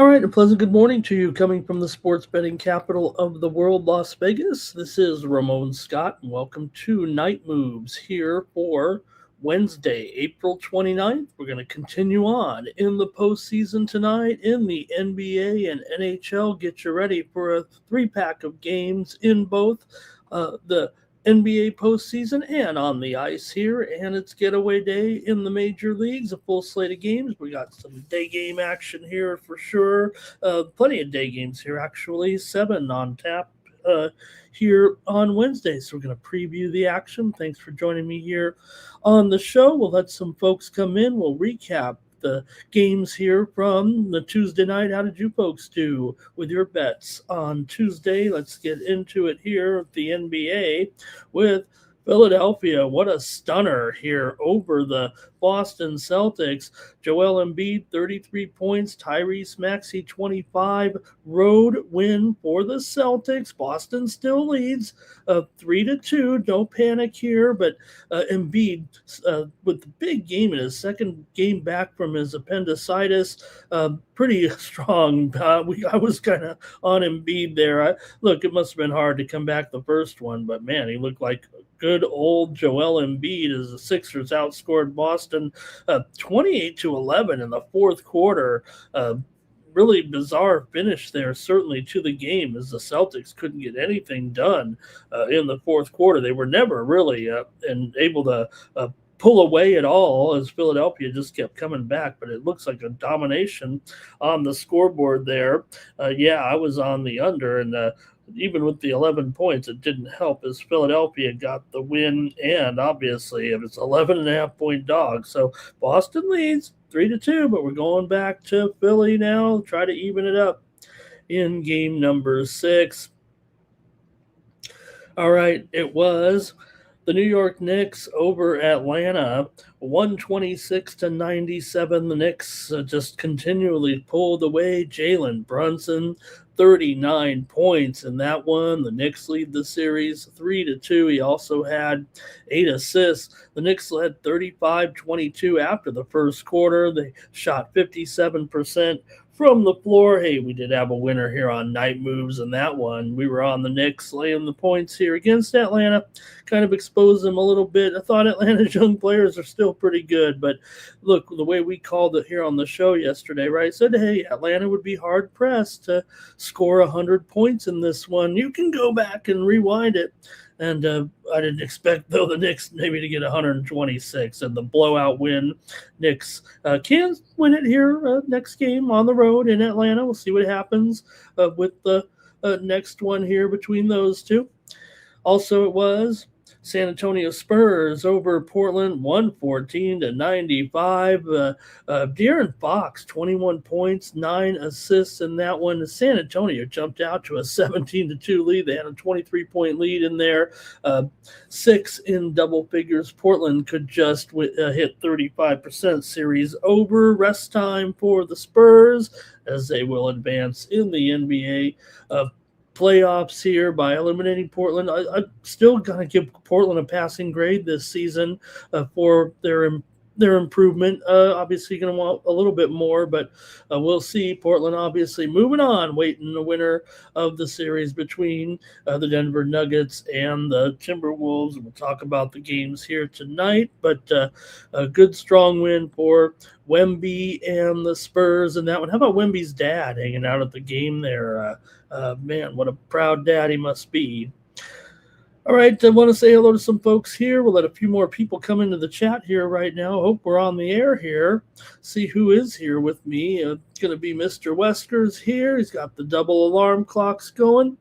All right, a pleasant good morning to you coming from the sports betting capital of the world, Las Vegas. This is Ramon Scott, and welcome to Night Moves here for Wednesday, April 29th. We're going to continue on in the postseason tonight in the NBA and NHL. Get you ready for a three-pack of games in both the NBA postseason and on the ice here, and it's getaway day in the major leagues. A full slate of games. We got some day game action here for sure. Plenty of day games here, actually. 7 on tap here on Wednesday. So we're going to preview the action. Thanks for joining me here on the show. We'll let some folks come in. We'll recap the games here from the Tuesday night. How did you folks do with your bets on Tuesday? Let's get into it here at the NBA with Philadelphia. What a stunner here over the Boston Celtics. Joel Embiid, 33 points. Tyrese Maxey, 25. Road win for the Celtics. Boston still leads 3-2. No panic here, but Embiid with the big game in his second game back from his appendicitis, pretty strong. I was kind of on Embiid there. Look, it must have been hard to come back the first one, but man, he looked like good old Joel Embiid as the Sixers outscored Boston 28-11 in the fourth quarter. Really bizarre finish there, certainly to the game, as the Celtics couldn't get anything done in the fourth quarter. They were never really able to pull away at all as Philadelphia just kept coming back, but it looks like a domination on the scoreboard there. I was on the under, and even with the 11 points, it didn't help as Philadelphia got the win, and obviously it was 11.5-point dog. So Boston leads 3-2, but we're going back to Philly now, try to even it up in game number 6. All right, it was the New York Knicks over Atlanta, 126-97. The Knicks just continually pulled away. Jalen Brunson, 39 points in that one. The Knicks lead the series 3-2. He also had 8 assists. The Knicks led 35-22 after the first quarter. They shot 57% from the floor. Hey, we did have a winner here on Night Moves in that one. We were on the Knicks laying the points here against Atlanta, kind of exposed them a little bit. I thought Atlanta's young players are still pretty good, but look, the way we called it here on the show yesterday, right, said, hey, Atlanta would be hard-pressed to score 100 points in this one. You can go back and rewind it. And I didn't expect, though, the Knicks maybe to get 126. And the blowout win, Knicks can win it here next game on the road in Atlanta. We'll see what happens with the next one here between those two. Also, it was San Antonio Spurs over Portland, 114-95. De'Aaron Fox, 21 points, 9 assists in that one. San Antonio jumped out to a 17-2 lead. They had a 23-point lead in there, 6 in double figures. Portland could just hit 35%. Series over. Rest time for the Spurs as they will advance in the NBA playoffs here by eliminating Portland. I'm still going to give Portland a passing grade this season for their improvement. Obviously going to want a little bit more, but we'll see. Portland obviously moving on, waiting the winner of the series between the Denver Nuggets and the Timberwolves. We'll talk about the games here tonight, but a good strong win for Wemby and the Spurs in that one. How about Wemby's dad hanging out at the game there? Man, what a proud dad he must be. All right, I want to say hello to some folks here. We'll let a few more people come into the chat here right now. Hope we're on the air here. See who is here with me. It's going to be Mr. Weskers here. He's got the double alarm clocks going.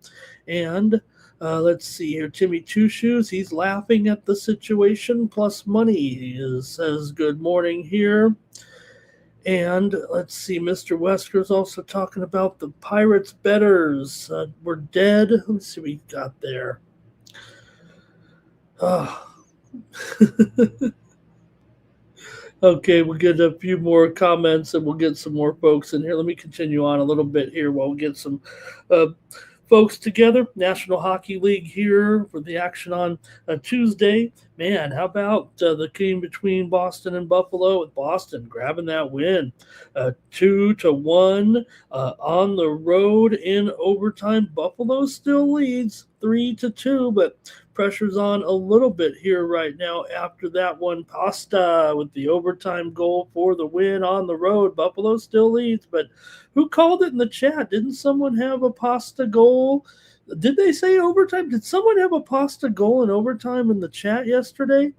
And let's see here. Timmy Two Shoes, he's laughing at the situation plus money. He says good morning here. And let's see, Mr. Wesker's also talking about the Pirates betters were dead. Let's see what we got there. Okay, we'll get a few more comments and we'll get some more folks in here. Let me continue on a little bit here while we get some folks together. National Hockey League here for the action on Tuesday. Man, how about the game between Boston and Buffalo, with Boston grabbing that win, 2-1 on the road in overtime. Buffalo still leads 3-2, but pressure's on a little bit here right now after that one. Pasta with the overtime goal for the win on the road. Buffalo still leads, but who called it in the chat? Didn't someone have a Pasta goal? Did they say overtime? Did someone have a Pasta goal in overtime in the chat yesterday?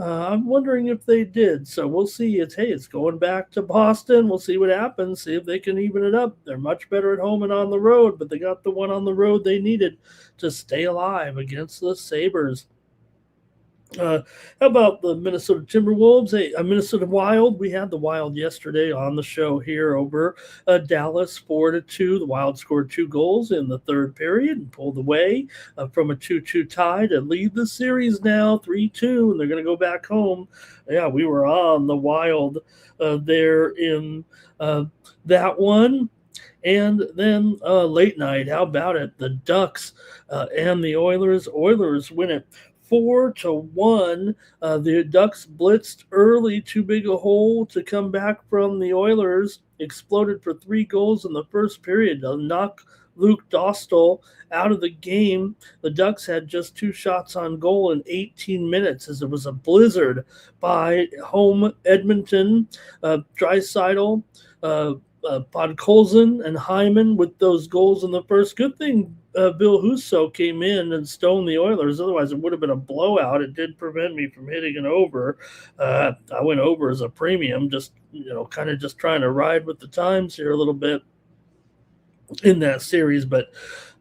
I'm wondering if they did. So we'll see. It's going back to Boston. We'll see what happens. See if they can even it up. They're much better at home and on the road, but they got the one on the road they needed to stay alive against the Sabres. How about the Minnesota Timberwolves? A Minnesota Wild. We had the Wild yesterday on the show here over Dallas, 4-2. The Wild scored 2 goals in the third period and pulled away from a 2-2 tie to lead the series now 3-2, and they're going to go back home. Yeah, we were on the Wild there in that one. And then late night, how about it? The Ducks and the Oilers. Oilers win it 4-1. The Ducks blitzed early, too big a hole to come back from. The Oilers exploded for 3 goals in the first period to knock Luke Dostal out of the game. The Ducks had just 2 shots on goal in 18 minutes as there was a blizzard by home Edmonton. Draisaitl, Podkolzin, and Hyman with those goals in the first. Good thing Bill Husso came in and stoned the Oilers. Otherwise, it would have been a blowout. It did prevent me from hitting an over. I went over as a premium, just kind of just trying to ride with the times here a little bit in that series. But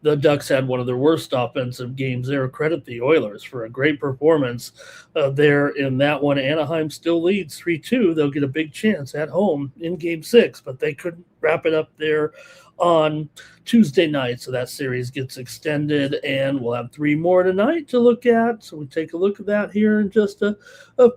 the Ducks had one of their worst offensive games there. Credit the Oilers for a great performance there in that one. Anaheim still leads 3-2. They'll get a big chance at home in Game 6, but they couldn't wrap it up there on Tuesday night. So that series gets extended, and we'll have 3 more tonight to look at. So we take a look at that here in just a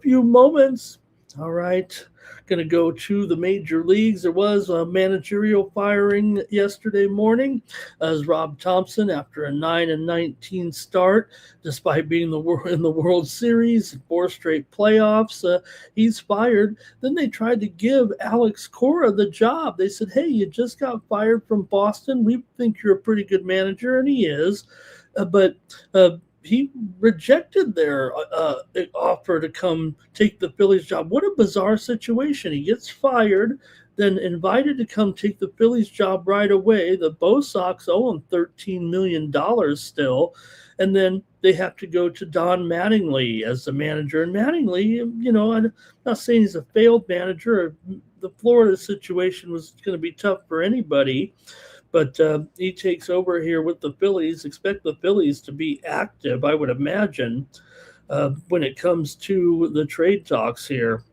few moments. All right. Going to go to the major leagues. There was a managerial firing yesterday morning as Rob Thompson, after a 9-19 start, despite being in the World Series, 4 straight playoffs, he's fired. Then they tried to give Alex Cora the job. They said, hey, you just got fired from Boston. We think you're a pretty good manager, and he is. But he rejected their offer to come take the Phillies job. What a bizarre situation. He gets fired, then invited to come take the Phillies job right away. The Bo Sox owe him $13 million still. And then they have to go to Don Mattingly as the manager. And Mattingly, I'm not saying he's a failed manager. The Florida situation was going to be tough for anybody. But he takes over here with the Phillies. Expect the Phillies to be active, I would imagine, when it comes to the trade talks here.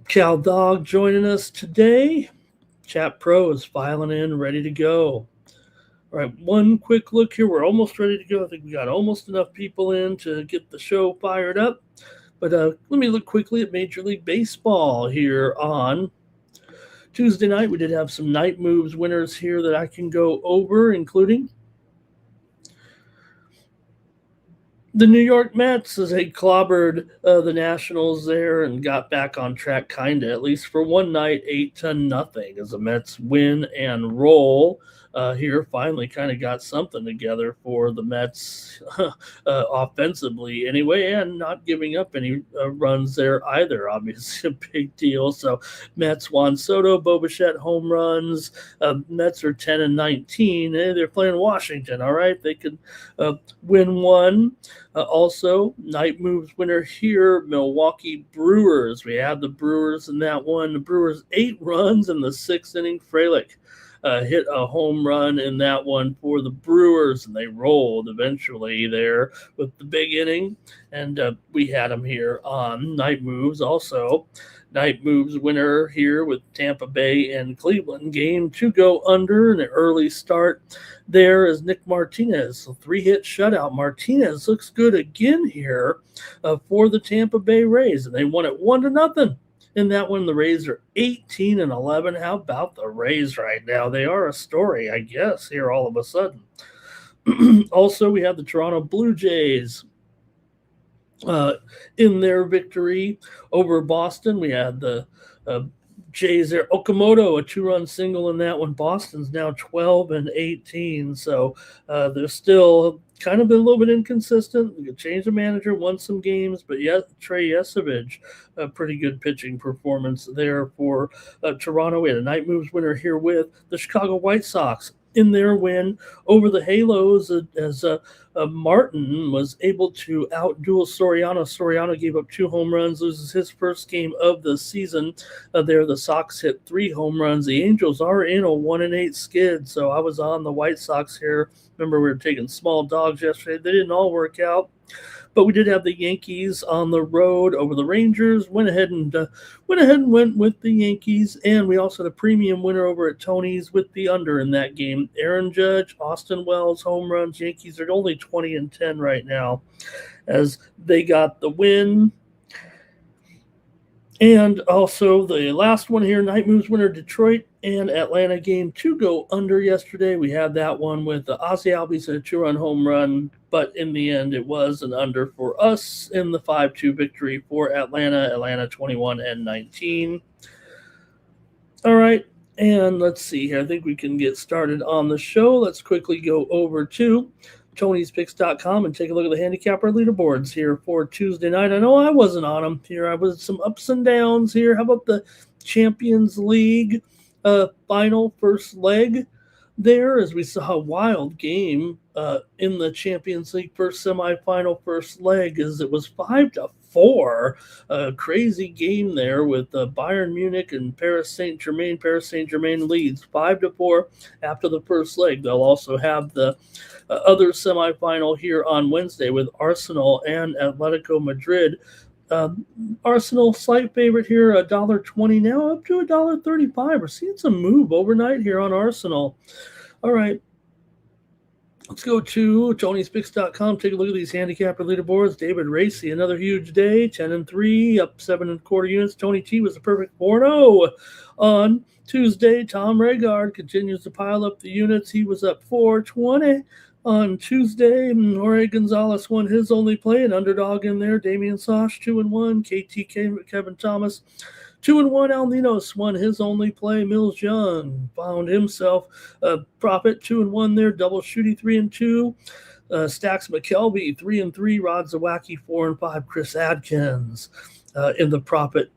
Cal Dog joining us today. Chat Pro is filing in, ready to go. All right, one quick look here. We're almost ready to go. I think we got almost enough people in to get the show fired up. But let me look quickly at Major League Baseball here on Tuesday night. We did have some night moves winners here that I can go over, including the New York Mets, as they clobbered the Nationals there and got back on track, at least for one night, 8-0, as the Mets win and roll. Here finally kind of got something together for the Mets offensively anyway, and not giving up any runs there either. Obviously a big deal. So Mets, Juan Soto, Bo Bichette home runs. Mets are 10-19. They're playing Washington. All right, they could win one. Also, night moves winner here, Milwaukee Brewers. We had the Brewers in that one. The Brewers 8 runs in the 6th inning. Frelick hit a home run in that one for the Brewers, and they rolled eventually there with the big inning. And we had them here on night moves. Also, night moves winner here with Tampa Bay and Cleveland. Game to go under in an early start. There is Nick Martinez, a 3-hit shutout. Martinez looks good again here for the Tampa Bay Rays, and they won it 1-0. in that one. The Rays are 18-11. How about the Rays right now? They are a story, I guess, here all of a sudden. Also, we have the Toronto Blue Jays uh, in their victory over Boston. We had the uh, Jays there. Okamoto, a 2-run single in that one. Boston's now 12-18. So they're still kind of been a little bit inconsistent. You could change the manager, won some games, but yet Trey Yesovich, a pretty good pitching performance there for Toronto. We had a night moves winner here with the Chicago White Sox in their win over the Halos as Martin was able to outduel Soriano. Soriano gave up 2 home runs, loses his first game of the season. There, the Sox hit 3 home runs. The Angels are in a 1-8 skid, so I was on the White Sox here. Remember, we were taking small dogs yesterday. They didn't all work out. But we did have the Yankees on the road over the Rangers. Went ahead and went with the Yankees, and we also had a premium winner over at Tony's with the under in that game. Aaron Judge, Austin Wells, home runs. Yankees are only 20-10 right now, as they got the win. And also the last one here, night moves winner Detroit and Atlanta game to go under yesterday. We had that one with the Ozzie Albies, a 2-run home run, but in the end it was an under for us in the 5-2 victory for Atlanta. Atlanta 21-19. All right, and let's see here. I think we can get started on the show. Let's quickly go over to Tony'sPicks.com and take a look at the handicapper leaderboards here for Tuesday night. I know I wasn't on them here. I was some ups and downs here. How about the Champions League final first leg there, as we saw a wild game in the Champions League first semifinal first leg, as it was 5-4. A crazy game there with Bayern Munich and Paris Saint-Germain. Paris Saint-Germain leads 5-4 after the first leg. They'll also have the other semifinal here on Wednesday with Arsenal and Atletico Madrid. Arsenal slight favorite here, $1.20 now up to $1.35. We're seeing some move overnight here on Arsenal. All right. Let's go to Tony'sPicks.com. Take a look at these handicapper leaderboards. David Racy, another huge day, 10-3, up 7.25 units. Tony T was a perfect 4-0 on Tuesday. Tom Regard continues to pile up the units. He was up 420 on Tuesday. Jorge Gonzalez won his only play, an underdog in there. Damian Sosh, 2-1. KT Kevin Thomas, 2-1. Al Ninos won his only play. Mills Young found himself a profit, 2-1 there. Double Shooty, 3-2. Stacks McKelvey, 3-3. Rod Zawacki, 4-5. Chris Adkins in the profit.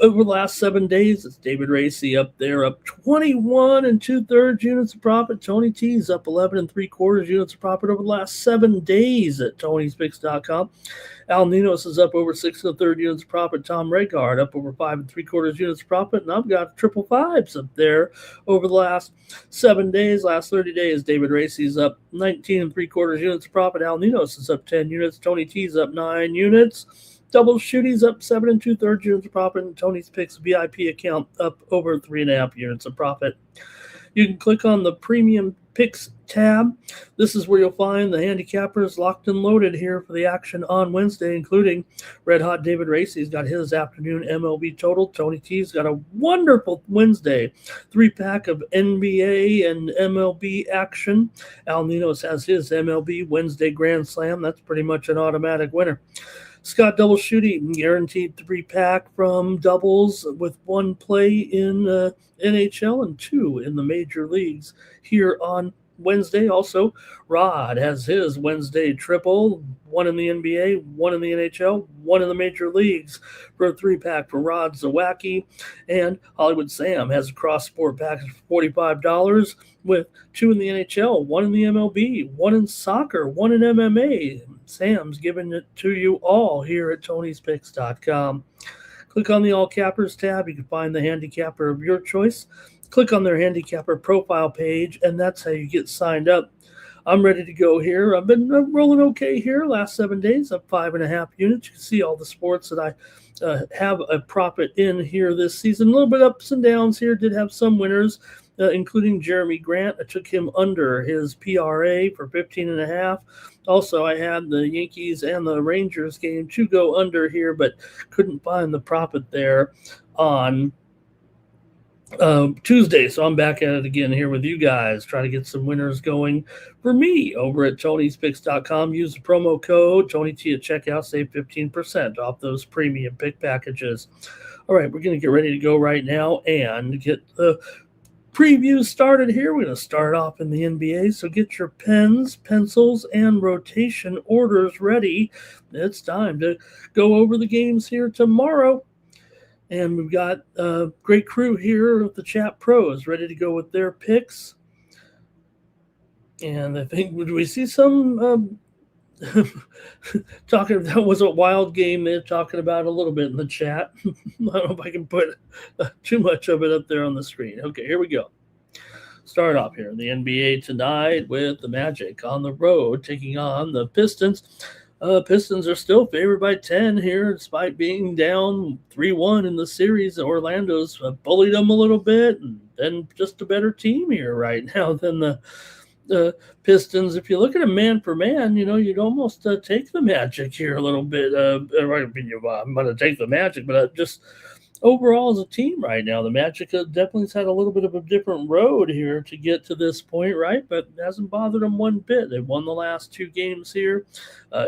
Over the last 7 days, it's David Racy up there, up 21 2/3 units of profit. Tony T's up 11 3/4 units of profit over the last 7 days at Tony'sPicks.com. Al Ninos is up over 6 1/3 units of profit. Tom Regard up over 5 3/4 units of profit. And I've got triple fives up there over the last 7 days. Last 30 days, David Racy's up 19 3/4 units of profit. Al Ninos is up 10 units. Tony T's up 9 units. Double Shooties up 7 2/3 units of profit, and Tony's Picks VIP account up over 3.5 units of profit. You can click on the Premium Picks tab. This is where you'll find the handicappers locked and loaded here for the action on Wednesday, including Red Hot David Racy's got his afternoon MLB total. Tony T's got a wonderful Wednesday 3-pack of NBA and MLB action. Al Ninos has his MLB Wednesday Grand Slam. That's pretty much an automatic winner. Scott Double Shooty, guaranteed 3-pack from doubles with 1 play in NHL and 2 in the major leagues here on Wednesday. Also, Rod has his Wednesday triple, 1 in the NBA, 1 in the NHL, 1 in the major leagues for a 3-pack for Rod Zawacki. And Hollywood Sam has a cross-sport package for $45 with 2 in the NHL, 1 in the MLB, 1 in soccer, 1 in MMA. Sam's giving it to you all here at Tony'sPicks.com. Click on the All Cappers tab. You can find the handicapper of your choice. Click on their handicapper profile page, and that's how you get signed up. I'm ready to go here. I've been rolling okay here last 7 days, up 5.5 units. You can see all the sports that I have a profit in here this season. A little bit ups and downs here. Did have some winners, including Jeremy Grant. I took him under his PRA for 15.5. Also, I had the Yankees and the Rangers game to go under here, but couldn't find the profit there. on Tuesday. So I'm back at it again here with you guys, trying to get some winners going for me over at Tony'sPicks.com. Use the promo code TonyT at checkout, save 15% off those premium pick packages. All right, we're going to get ready to go right now and get the preview started here. We're going to start off in the NBA, so get your pens, pencils, and rotation orders ready. It's time to go over the games here tomorrow. And we've got a great crew here with the Chat Pros ready to go with their picks. And I think, would we see some talking? That was a wild game they're talking about a little bit in the chat. I don't know if I can put too much of it up there on the screen. Okay, here we go. Start off here in the NBA tonight with the Magic on the road taking on the Pistons. Pistons are still favored by 10 here, despite being down 3-1 in the series. Orlando's bullied them a little bit, and then just a better team here right now than the Pistons. If you look at a man for man, you'd almost take the Magic here a little bit. I'm going to take the Magic, but just overall as a team right now, the Magic definitely has had a little bit of a different road here to get to this point, right? But it hasn't bothered them one bit. They've won the last 2 games here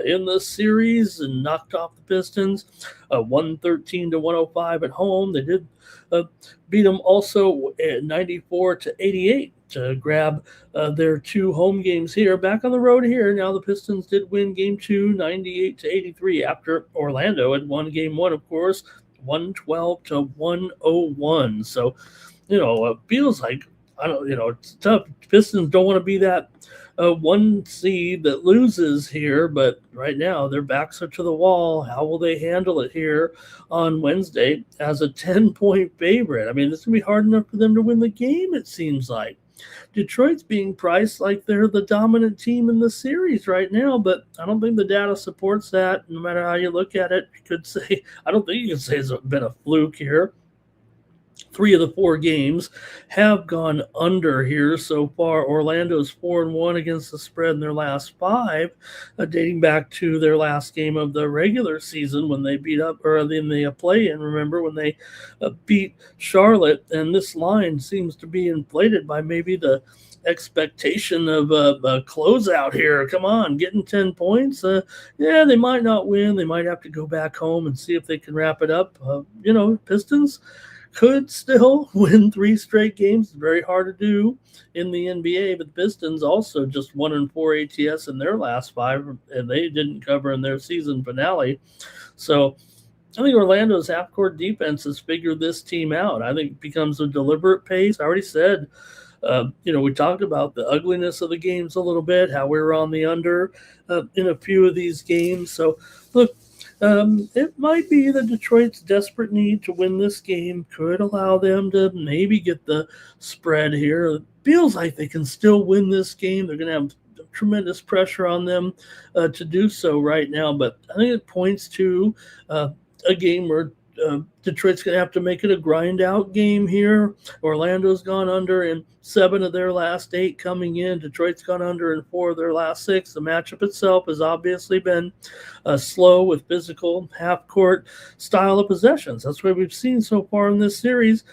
in the series and knocked off the Pistons 113-105 at home. They did beat them also at 94-88 to grab their 2 home games here. Back on the road here. Now the Pistons did win game 2, 98-83 after Orlando had won game 1, of course, 112-101. So, it feels like, it's tough. Pistons don't want to be that 1 seed that loses here, but right now their backs are to the wall. How will they handle it here on Wednesday as a 10-point favorite? I mean, this is going to be hard enough for them to win the game, it seems like. Detroit's being priced like they're the dominant team in the series right now, but I don't think the data supports that. No matter how you look at it, I don't think you can say it's been a fluke here. 3 of the 4 games have gone under here so far. Orlando's 4-1 against the spread in their last 5, dating back to their last game of the regular season when they beat up, or in the play-in, remember, when they beat Charlotte. And this line seems to be inflated by maybe the expectation of a closeout here. Come on, getting 10 points. Yeah, they might not win. They might have to go back home and see if they can wrap it up. Pistons could still win 3 straight games. It's very hard to do in the NBA, but the Pistons also just 1-4 ATS in their last 5, and they didn't cover in their season finale. So I think Orlando's half-court defense has figured this team out. I think it becomes a deliberate pace. I already said, we talked about the ugliness of the games a little bit, how we were on the under in a few of these games. So, look, it might be that Detroit's desperate need to win this game could allow them to maybe get the spread here. It feels like they can still win this game. They're going to have tremendous pressure on them to do so right now, but I think it points to a game where Detroit's going to have to make it a grind-out game here. Orlando's gone under in 7 of their last 8 coming in. Detroit's gone under in 4 of their last 6. The matchup itself has obviously been slow with physical half-court style of possessions. That's what we've seen so far in this series.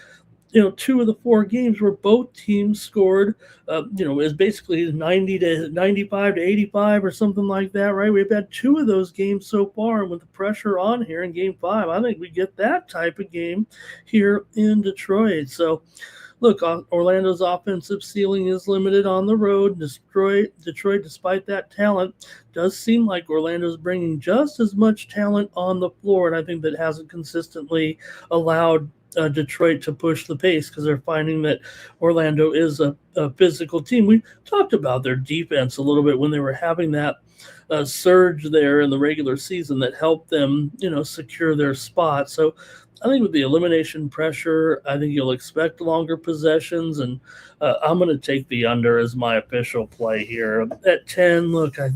2 of the 4 games where both teams scored, is basically 95 to 85 or something like that, right? We've had 2 of those games so far, and with the pressure on here in Game 5, I think we get that type of game here in Detroit. So, look, Orlando's offensive ceiling is limited on the road. Detroit, despite that talent, does seem like Orlando's bringing just as much talent on the floor, and I think that hasn't consistently allowed Detroit to push the pace because they're finding that Orlando is a physical team. We talked about their defense a little bit when they were having that surge there in the regular season that helped them, secure their spot. So I think with the elimination pressure, I think you'll expect longer possessions, and I'm going to take the under as my official play here. At 10, look, I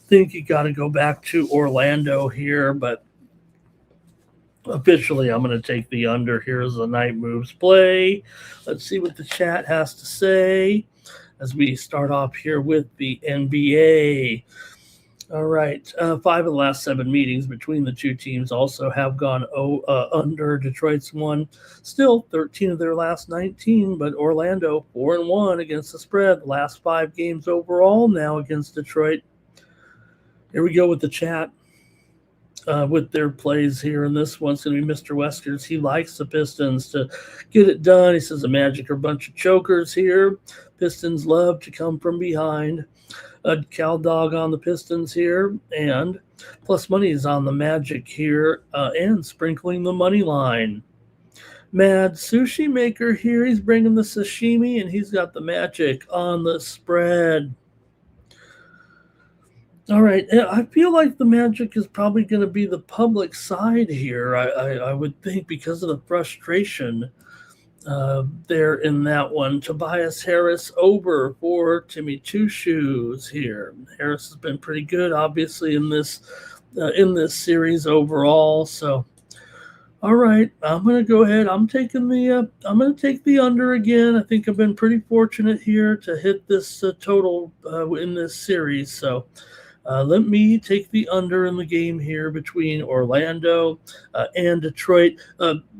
think you got to go back to Orlando here, but officially, I'm going to take the under here as the night moves play. Let's see what the chat has to say as we start off here with the NBA. All right. Five of the last seven meetings between the two teams also have gone under. Detroit's won still 13 of their last 19, but Orlando 4-1 against the spread. The last five games overall now against Detroit. Here we go with the chat. With their plays here, and this one's going to be Mr. Weskers. He likes the Pistons to get it done. He says the Magic are a bunch of chokers here. Pistons love to come from behind. Cal Dog on the Pistons here, and plus money is on the Magic here, and sprinkling the money line. Mad Sushi Maker here. He's bringing the sashimi, and he's got the Magic on the spread. All right, I feel like the Magic is probably going to be the public side here. I would think because of the frustration there in that one. Tobias Harris over for Timmy Two Shoes here. Harris has been pretty good, obviously, in this series overall. So, all right, I'm going to go ahead. I'm going to take the under again. I think I've been pretty fortunate here to hit this total in this series. So. Let me take the under in the game here between Orlando and Detroit.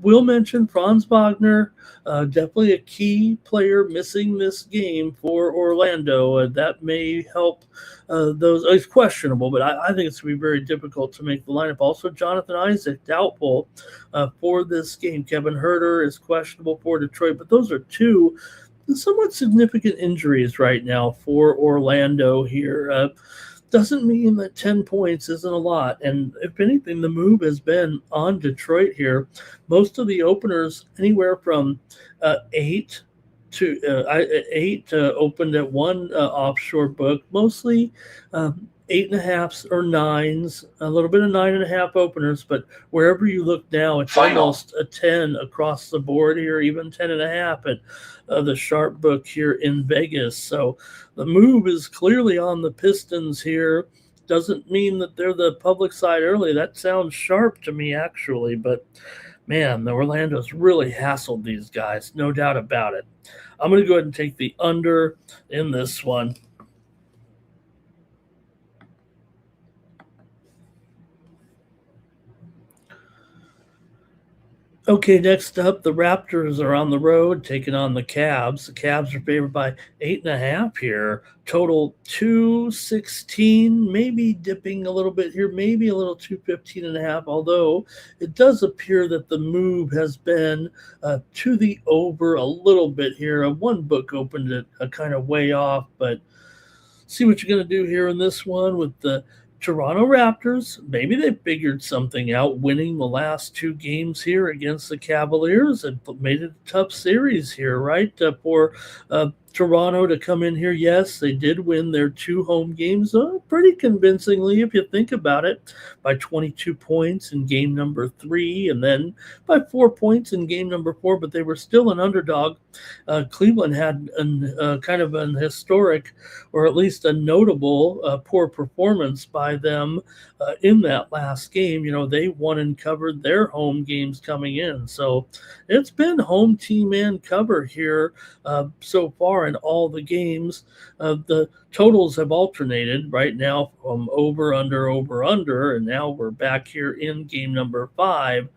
We'll mention Franz Wagner, definitely a key player missing this game for Orlando. That may help those. It's questionable, but I think it's going to be very difficult to make the lineup. Also, Jonathan Isaac, doubtful for this game. Kevin Herter is questionable for Detroit, but those are two somewhat significant injuries right now for Orlando here. Doesn't mean that 10 points isn't a lot. And if anything, the move has been on Detroit here. Most of the openers, anywhere from 8 opened at one offshore book, mostly 8.5s or 9s, a little bit of 9.5 openers, but wherever you look now, it's almost a 10 across the board here, even 10.5 at the sharp book here in Vegas. So the move is clearly on the Pistons here. Doesn't mean that they're the public side early. That sounds sharp to me, actually, but man, the Orlando's really hassled these guys, no doubt about it. I'm going to go ahead and take the under in this one. Okay, next up, the Raptors are on the road taking on the Cavs. The Cavs are favored by 8.5 here. Total 216, maybe dipping a little bit here, maybe a little 215.5. Although it does appear that the move has been to the over a little bit here. One book opened it kind of way off, but see what you're going to do here in this one with the Toronto Raptors. Maybe they figured something out, winning the last two games here against the Cavaliers and made it a tough series here, right? For Toronto to come in here. Yes, they did win their two home games pretty convincingly, if you think about it, by 22 points in game number 3 and then by 4 points in game number 4, but they were still an underdog. Cleveland had kind of an historic, or at least a notable poor performance by them in that last game. You know, they won and covered their home games coming in. So it's been home team and cover here so far in all the games. The totals have alternated right now from over, under, and now we're back here in game number 5,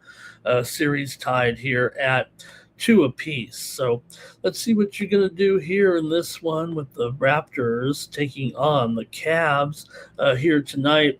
series tied here at 2 apiece. So let's see what you're going to do here in this one with the Raptors taking on the Cavs here tonight.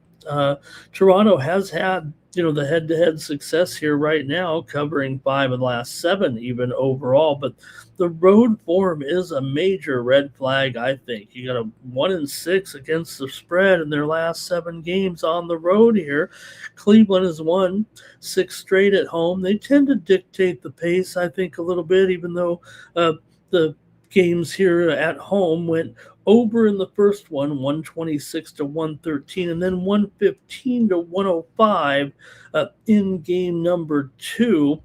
Toronto has had the head-to-head success here right now, covering 5 of the last 7 even overall, but the road form is a major red flag, I think. You got a 1-6 against the spread in their last 7 games on the road here. Cleveland has won 6 straight at home. They tend to dictate the pace, I think, a little bit, even though the games here at home went over in the first one, 126 to 113, and then 115 to 105 in game number 2.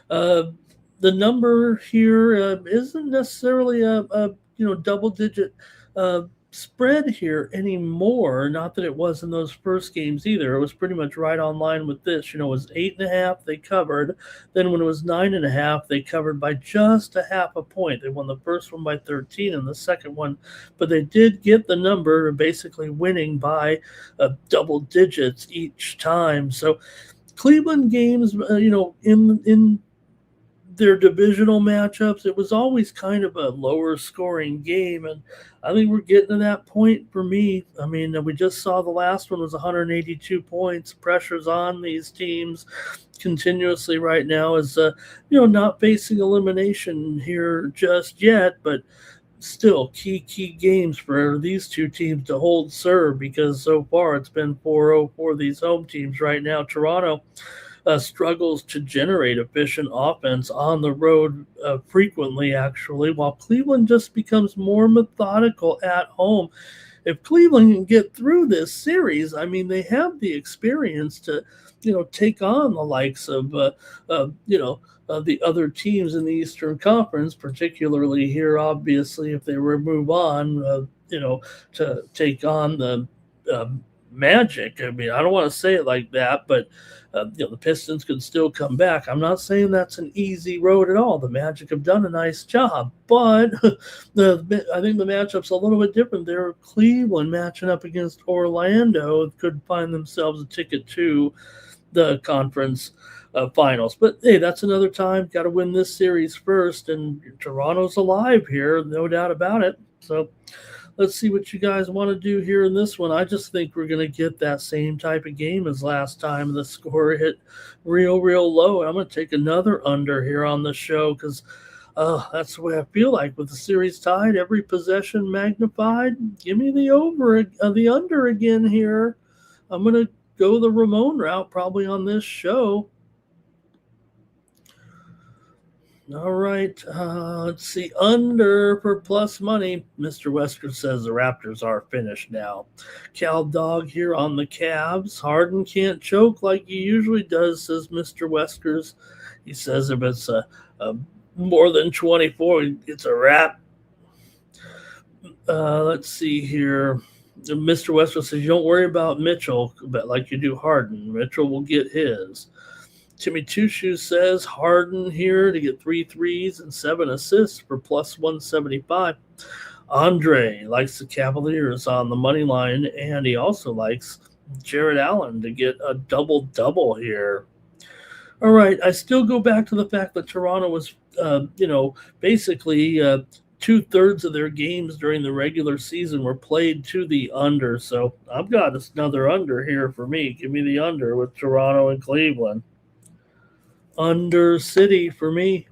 The number here isn't necessarily a double-digit spread here anymore. Not that it was in those first games either. It was pretty much right on line with this. It was 8.5, they covered. Then when it was 9.5, they covered by just a half a point. They won the first one by 13 and the second one, but they did get the number, basically winning by double digits each time. So Cleveland games, in their divisional matchups, it was always kind of a lower scoring game. And I think we're getting to that point for me. I mean, we just saw the last one was 182 points. Pressure's on these teams continuously right now as, not facing elimination here just yet, but still key games for these two teams to hold serve, because so far it's been 4-0 for these home teams right now. Toronto struggles to generate efficient offense on the road frequently, actually, while Cleveland just becomes more methodical at home. If Cleveland can get through this series, I mean, they have the experience to, take on the likes of, the other teams in the Eastern Conference, particularly here, obviously, if they were to move on, to take on the Magic. I mean, I don't want to say it like that, but the Pistons could still come back. I'm not saying that's an easy road at all. The Magic have done a nice job, but I think the matchup's a little bit different. They're Cleveland matching up against Orlando, could find themselves a ticket to the conference finals. But hey, that's another time. Got to win this series first, and Toronto's alive here, no doubt about it. So let's see what you guys want to do here in this one. I just think we're going to get that same type of game as last time. The score hit real low. I'm going to take another under here on the show because that's the way I feel like with the series tied, every possession magnified. Give me the under again here. I'm going to go the Ramon route probably on this show. All right, let's see. Under for plus money. Mr. Wesker says the Raptors are finished now. Cal Dog here on the Cavs. Harden can't choke like he usually does, says Mr. Weskers. He says if it's more than 24, it's a wrap. Let's see here. Mr. Wesker says you don't worry about Mitchell, but like you do Harden. Mitchell will get his. Timmy Two Shoes says Harden here to get 3 threes and 7 assists for plus 175. Andre likes the Cavaliers on the money line, and he also likes Jared Allen to get a double-double here. All right, I still go back to the fact that Toronto was, basically 2/3 of their games during the regular season were played to the under. So I've got another under here for me. Give me the under with Toronto and Cleveland. Under City for me.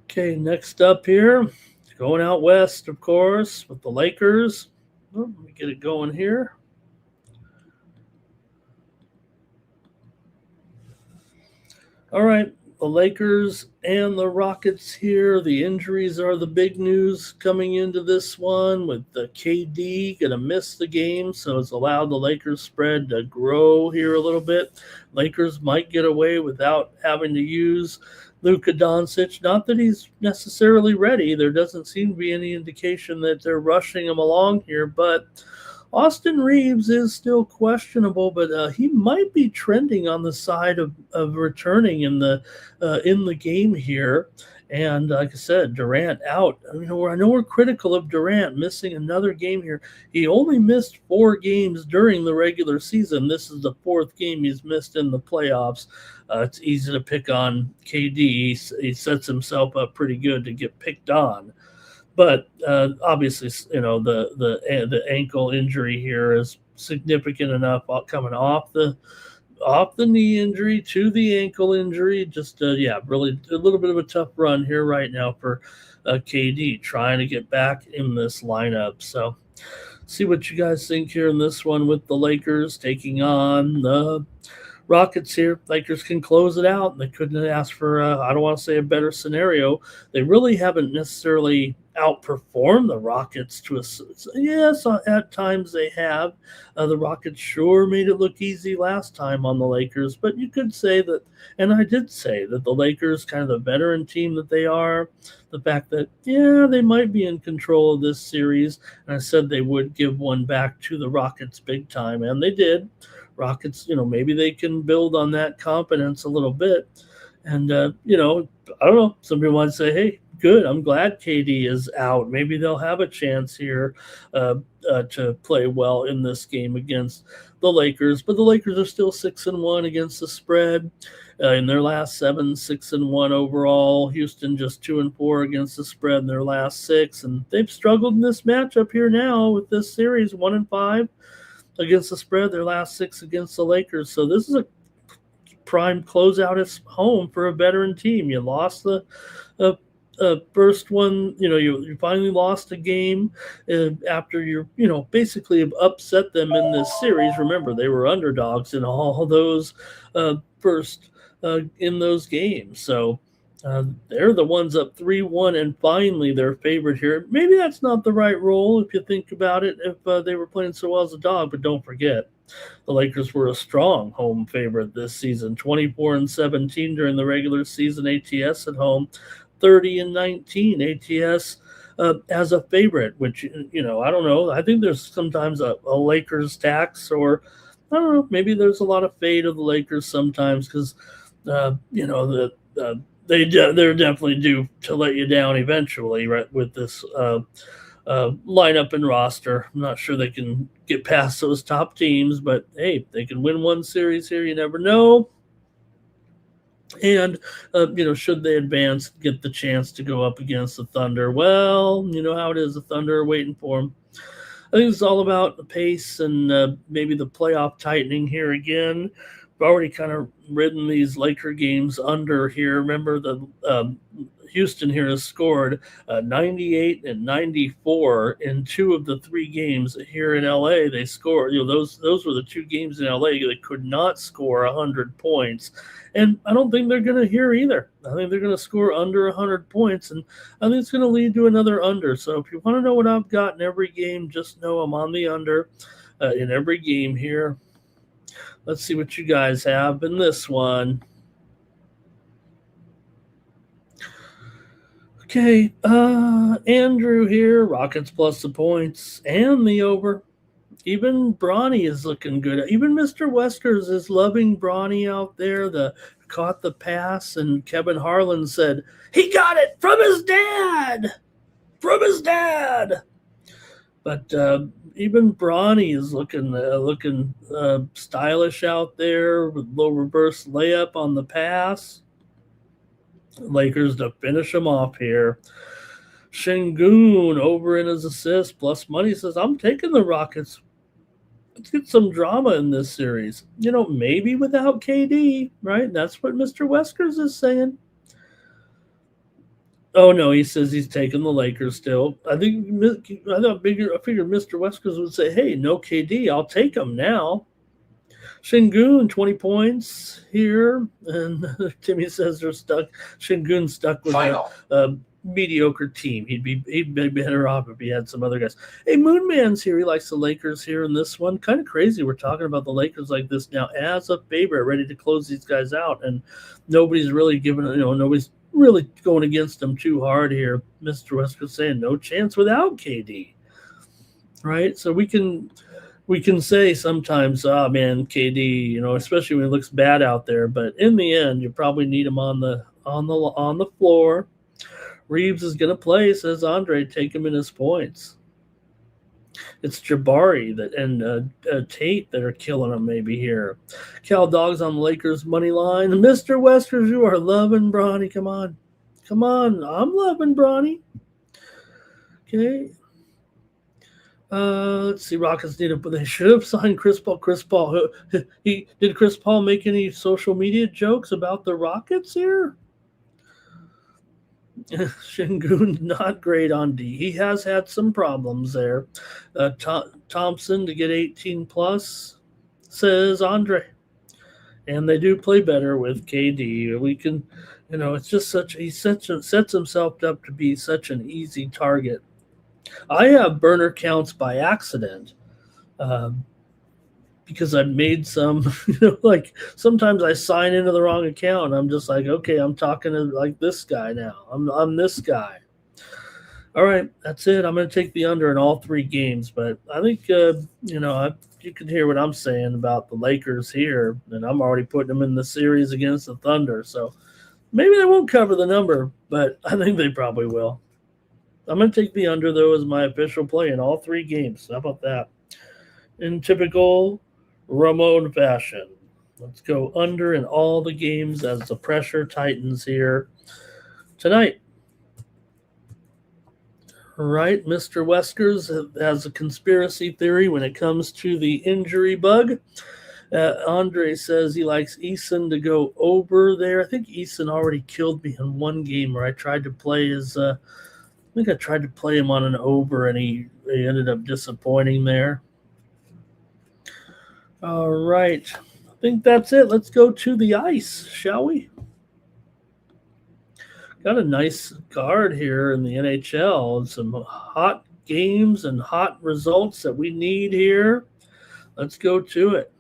Okay, next up here, going out west, of course, with the Lakers. Let me get it going here. All right, the Lakers and the Rockets here. The injuries are the big news coming into this one, with the KD going to miss the game, so it's allowed the Lakers spread to grow here a little bit. Lakers might get away without having to use Luka Doncic. Not that he's necessarily ready. There doesn't seem to be any indication that they're rushing him along here, but Austin Reeves is still questionable, but he might be trending on the side of returning in the game here. And like I said, Durant out. I know we're critical of Durant missing another game here. He only missed 4 games during the regular season. This is the 4th game he's missed in the playoffs. It's easy to pick on KD. He sets himself up pretty good to get picked on. But obviously, the ankle injury here is significant enough, coming off the knee injury to the ankle injury. Just really a little bit of a tough run here right now for KD trying to get back in this lineup. So see what you guys think here in this one with the Lakers taking on the Rockets here. Lakers can close it out. They couldn't ask for, I don't want to say a better scenario. They really haven't necessarily outperform the Rockets to a yes, at times they have. The Rockets sure made it look easy last time on the Lakers, but you could say that, and I did say that the Lakers, kind of the veteran team that they are, the fact that they might be in control of this series, and I said they would give one back to the Rockets big time, and they did. Rockets, maybe they can build on that confidence a little bit. And, I don't know. Some people might say, hey, good. I'm glad KD is out. Maybe they'll have a chance here to play well in this game against the Lakers. But the Lakers are still 6-1 against the spread. In their last 7, 6-1 overall. Houston just 2-4 against the spread in their last 6. And they've struggled in this matchup here now with this series, 1-5 against the spread, their last 6 against the Lakers. So this is a prime closeout at home for a veteran team. You lost the first one, you finally lost a game after you basically upset them in this series. Remember, they were underdogs in all those first in those games. So they're the ones up 3-1, and finally they're favored here. Maybe that's not the right role if you think about it, if they were playing so well as a dog, but don't forget, the Lakers were a strong home favorite this season, 24-17 during the regular season ATS at home, 30-19 ATS as a favorite, which, I don't know. I think there's sometimes a Lakers tax, or I don't know, maybe there's a lot of fade of the Lakers sometimes because, they're definitely due to let you down eventually, right, with this lineup and roster. I'm not sure they can get past those top teams, but hey, they can win one series here. You never know. And, should they advance, get the chance to go up against the Thunder? Well, you know how it is. The Thunder are waiting for them. I think it's all about the pace and maybe the playoff tightening here again. We've already kind of ridden these Laker games under here. Remember, the Houston here has scored 98 and 94 in 2 of the 3 games here in LA. They scored, those were the 2 games in LA. They could not score 100 points. And I don't think they're going to here either. I think they're going to score under 100 points, and I think it's going to lead to another under. So if you want to know what I've got in every game, just know I'm on the under in every game here. Let's see what you guys have in this one. Okay, Andrew here, Rockets plus the points and the over. Even Bronny is looking good. Even Mr. Weskers is loving Bronny out there. Caught the pass, and Kevin Harlan said he got it from his dad. From his dad. But even Bronny is looking stylish out there with low reverse layup on the pass. Lakers to finish them off here. Şengün over in his assist plus money says, I'm taking the Rockets. Let's get some drama in this series. Maybe without KD, right? That's what Mr. Weskers is saying. Oh, no, he says he's taking the Lakers still. I figured Mr. Weskers would say, hey, no KD, I'll take him now. Şengün, 20 points here. And Timmy says they're stuck. Şengün's stuck with a mediocre team. He'd be better off if he had some other guys. Hey, Moonman's here. He likes the Lakers here in this one. Kind of crazy. We're talking about the Lakers like this now as a favorite, ready to close these guys out. And nobody's really nobody's really going against them too hard here. Mr. Westbrook saying no chance without KD. Right? So we can say sometimes, man, KD, especially when it looks bad out there, but in the end, you probably need him on the floor. Reeves is going to play, says Andre. Take him in his points. It's Jabari and Tate that are killing him maybe here. Cal Dogs on the Lakers money line. Mr. Weskers, you are loving Bronny. Come on. I'm loving Bronny. Okay. Let's see. Rockets they should have signed Chris Paul. Did Chris Paul make any social media jokes about the Rockets here? Şengün not great on D. He has had some problems there. Thompson to get 18 plus, says Andre. and they do play better with KD. We can, it's just sets himself up to be such an easy target. I have burner counts by accident. Um, because I made some, like sometimes I sign into the wrong account. I'm just like, okay, I'm talking to like this guy now. I'm this guy. All right, that's it. I'm going to take the under in all three games, but I think you can hear what I'm saying about the Lakers here, and I'm already putting them in the series against the Thunder. So maybe they won't cover the number, but I think they probably will. I'm going to take the under though as my official play in all three games. How about that? In typical Ramon fashion. Let's go under in all the games as the pressure tightens here tonight. Right, Mr. Weskers has a conspiracy theory when it comes to the injury bug. Andre says he likes Eason to go over there. I think Eason already killed me in one game where I tried to play I think I tried to play him on an over, and he ended up disappointing there. All right. I think that's it. Let's go to the ice, shall we? Got a nice card here in the NHL. Some hot games and hot results that we need here. Let's go to it.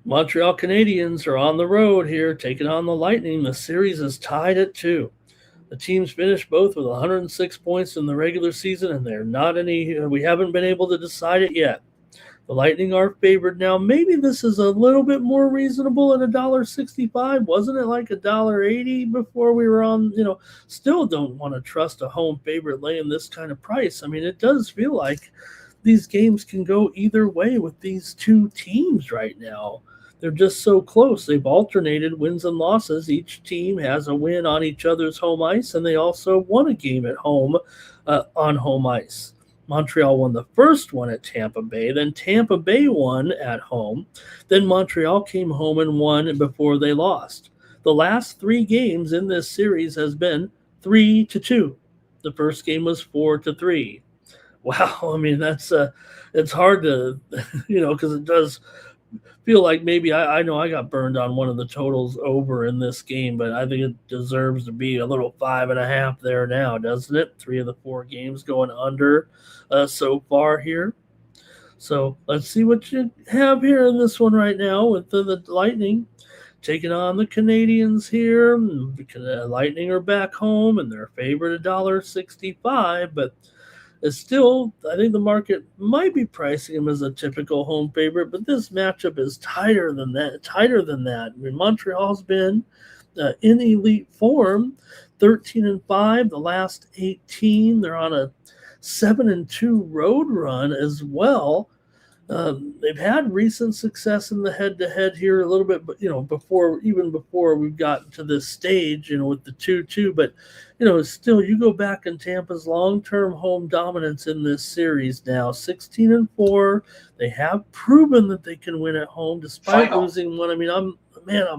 Montreal Canadiens are on the road here, taking on the Lightning. The series is tied at 2. The teams finished both with 106 points in the regular season, and we haven't been able to decide it yet. The Lightning are favored now. Maybe this is a little bit more reasonable at $1.65. Wasn't it like $1.80 before we were on? Still don't want to trust a home favorite laying this kind of price. I mean, it does feel like these games can go either way with these two teams right now. They're just so close. They've alternated wins and losses. Each team has a win on each other's home ice, and they also won a game at home on home ice. Montreal won the first one at Tampa Bay. Then Tampa Bay won at home. Then Montreal came home and won before they lost. The last 3 games in this series has been 3-2. The first game was 4-3. Wow, I mean it's hard to, because it does feel like maybe I know I got burned on one of the totals over in this game, but I think it deserves to be a little 5.5 there now, doesn't it? 3 of the 4 games going under so far here. So let's see what you have here in this one right now with the Lightning taking on the Canadiens here. The Lightning are back home and they're favored $1.65, but is still, I think the market might be pricing him as a typical home favorite, but this matchup is tighter than that. I mean, Montreal's been in elite form, 13-5 the last 18. They're on a 7-2 road run as well. They've had recent success in the head-to-head here a little bit, but before we've gotten to this stage, with the 2-2. But still, you go back in Tampa's long-term home dominance in this series now, 16-4. They have proven that they can win at home despite losing one. I mean, I'm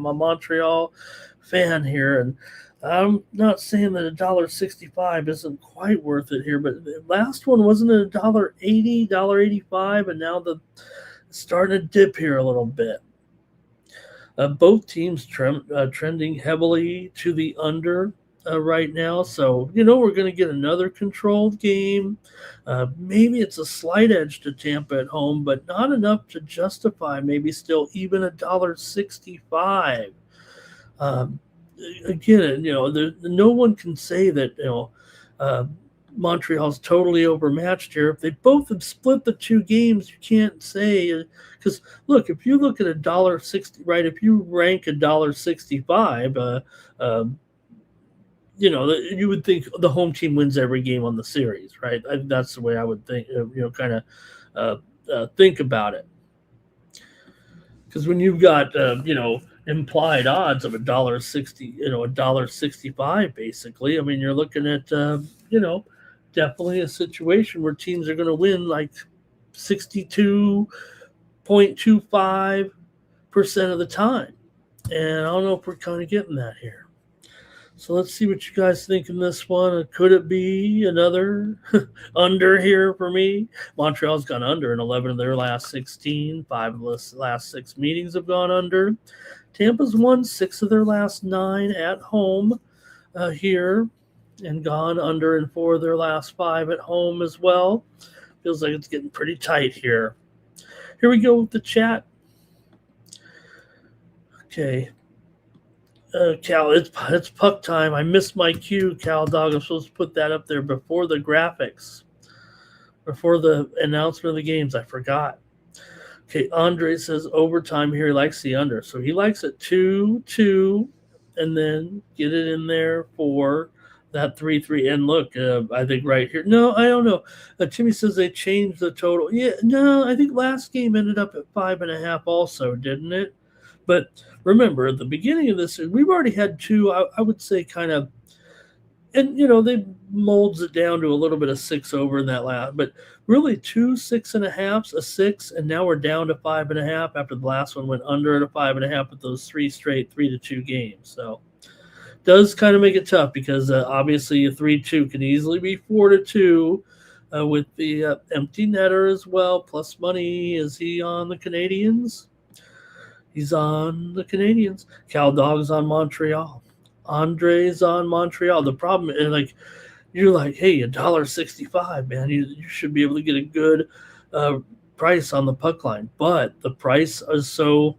a Montreal fan here, and I'm not saying that $1.65 isn't quite worth it here, but the last one wasn't it $1.80, $1.85, and now it's starting to dip here a little bit. Both teams trending heavily to the under right now, so we're going to get another controlled game. Maybe it's a slight edge to Tampa at home, but not enough to justify maybe still even $1.65. Again, no one can say that Montreal's totally overmatched here. If they both have split the 2 games, you can't say, because look, if you look at $1.60, right? If you rank $1.65, you would think the home team wins every game on the series, right? That's the way I would think, kind of think about it. Because when you've got, implied odds of $1.60, $1.65 basically. I mean, you're looking at, definitely a situation where teams are going to win like 62.25% of the time. And I don't know if we're kind of getting that here. So let's see what you guys think in this one. Could it be another under here for me? Montreal's gone under in 11 of their last 16. 5 of the last 6 meetings have gone under. Tampa's won 6 of their last 9 at home here and gone under in 4 of their last 5 at home as well. Feels like it's getting pretty tight here. Here we go with the chat. Okay. Cal, it's puck time. I missed my cue, Cal Dog. I'm supposed to put that up there before the graphics, before the announcement of the games. I forgot. Okay, Andre says overtime here. He likes the under. So he likes it 2-2 and then get it in there for that 3-3. And look, I think right here. No, I don't know. Timmy says they changed the total. Yeah, no, I think last game ended up at 5.5 also, didn't it? But remember, at the beginning of this, we've already had 2, I would say, kind of, and, they molds it down to a little bit of 6 over in that last, but really 2 6.5s, a 6, and now we're down to 5.5 after the last one went under at a 5.5 with those 3 straight 3-2 games. So does kind of make it tough because obviously a 3-2 can easily be 4-2 with the empty netter as well, plus money. Is he on the Canadians? He's on the Canadians. Cal Dog's on Montreal. Andre's on Montreal. The problem is, like, you're like, hey, $1.65, man. You should be able to get a good price on the puck line. But the price is so,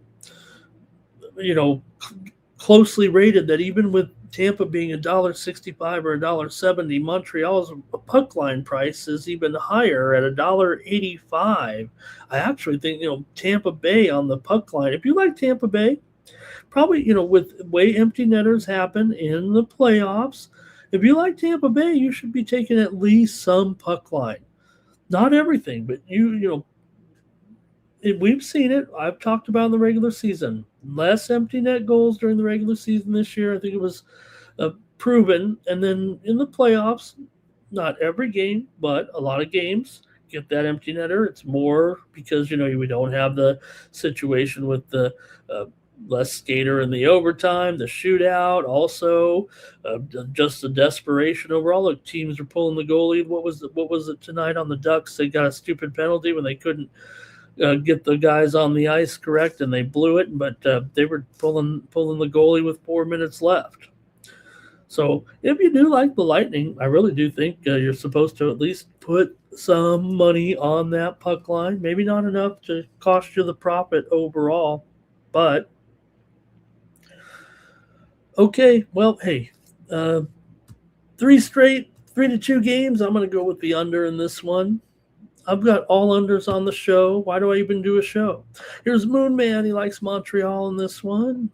closely rated that even with Tampa being $1.65 or $1.70, Montreal's puck line price is even higher at $1.85. I actually think, Tampa Bay on the puck line. If you like Tampa Bay, probably, with way empty netters happen in the playoffs, if you like Tampa Bay, you should be taking at least some puck line. Not everything, but we've seen it. I've talked about in the regular season. Less empty net goals during the regular season this year. I think it was proven. And then in the playoffs, not every game, but a lot of games, get that empty netter. It's more because, we don't have the situation with the less skater in the overtime, the shootout, also just the desperation overall. The teams are pulling the goalie. What was it tonight on the Ducks? They got a stupid penalty when they couldn't get the guys on the ice correct, and they blew it. But they were pulling the goalie with 4 minutes left. So if you do like the Lightning, I really do think you're supposed to at least put some money on that puck line. Maybe not enough to cost you the profit overall, but okay. Well, hey, 3 straight 3-2 games. I'm going to go with the under in this one. I've got all unders on the show. Why do I even do a show? Here's Moon Man. He likes Montreal in this one.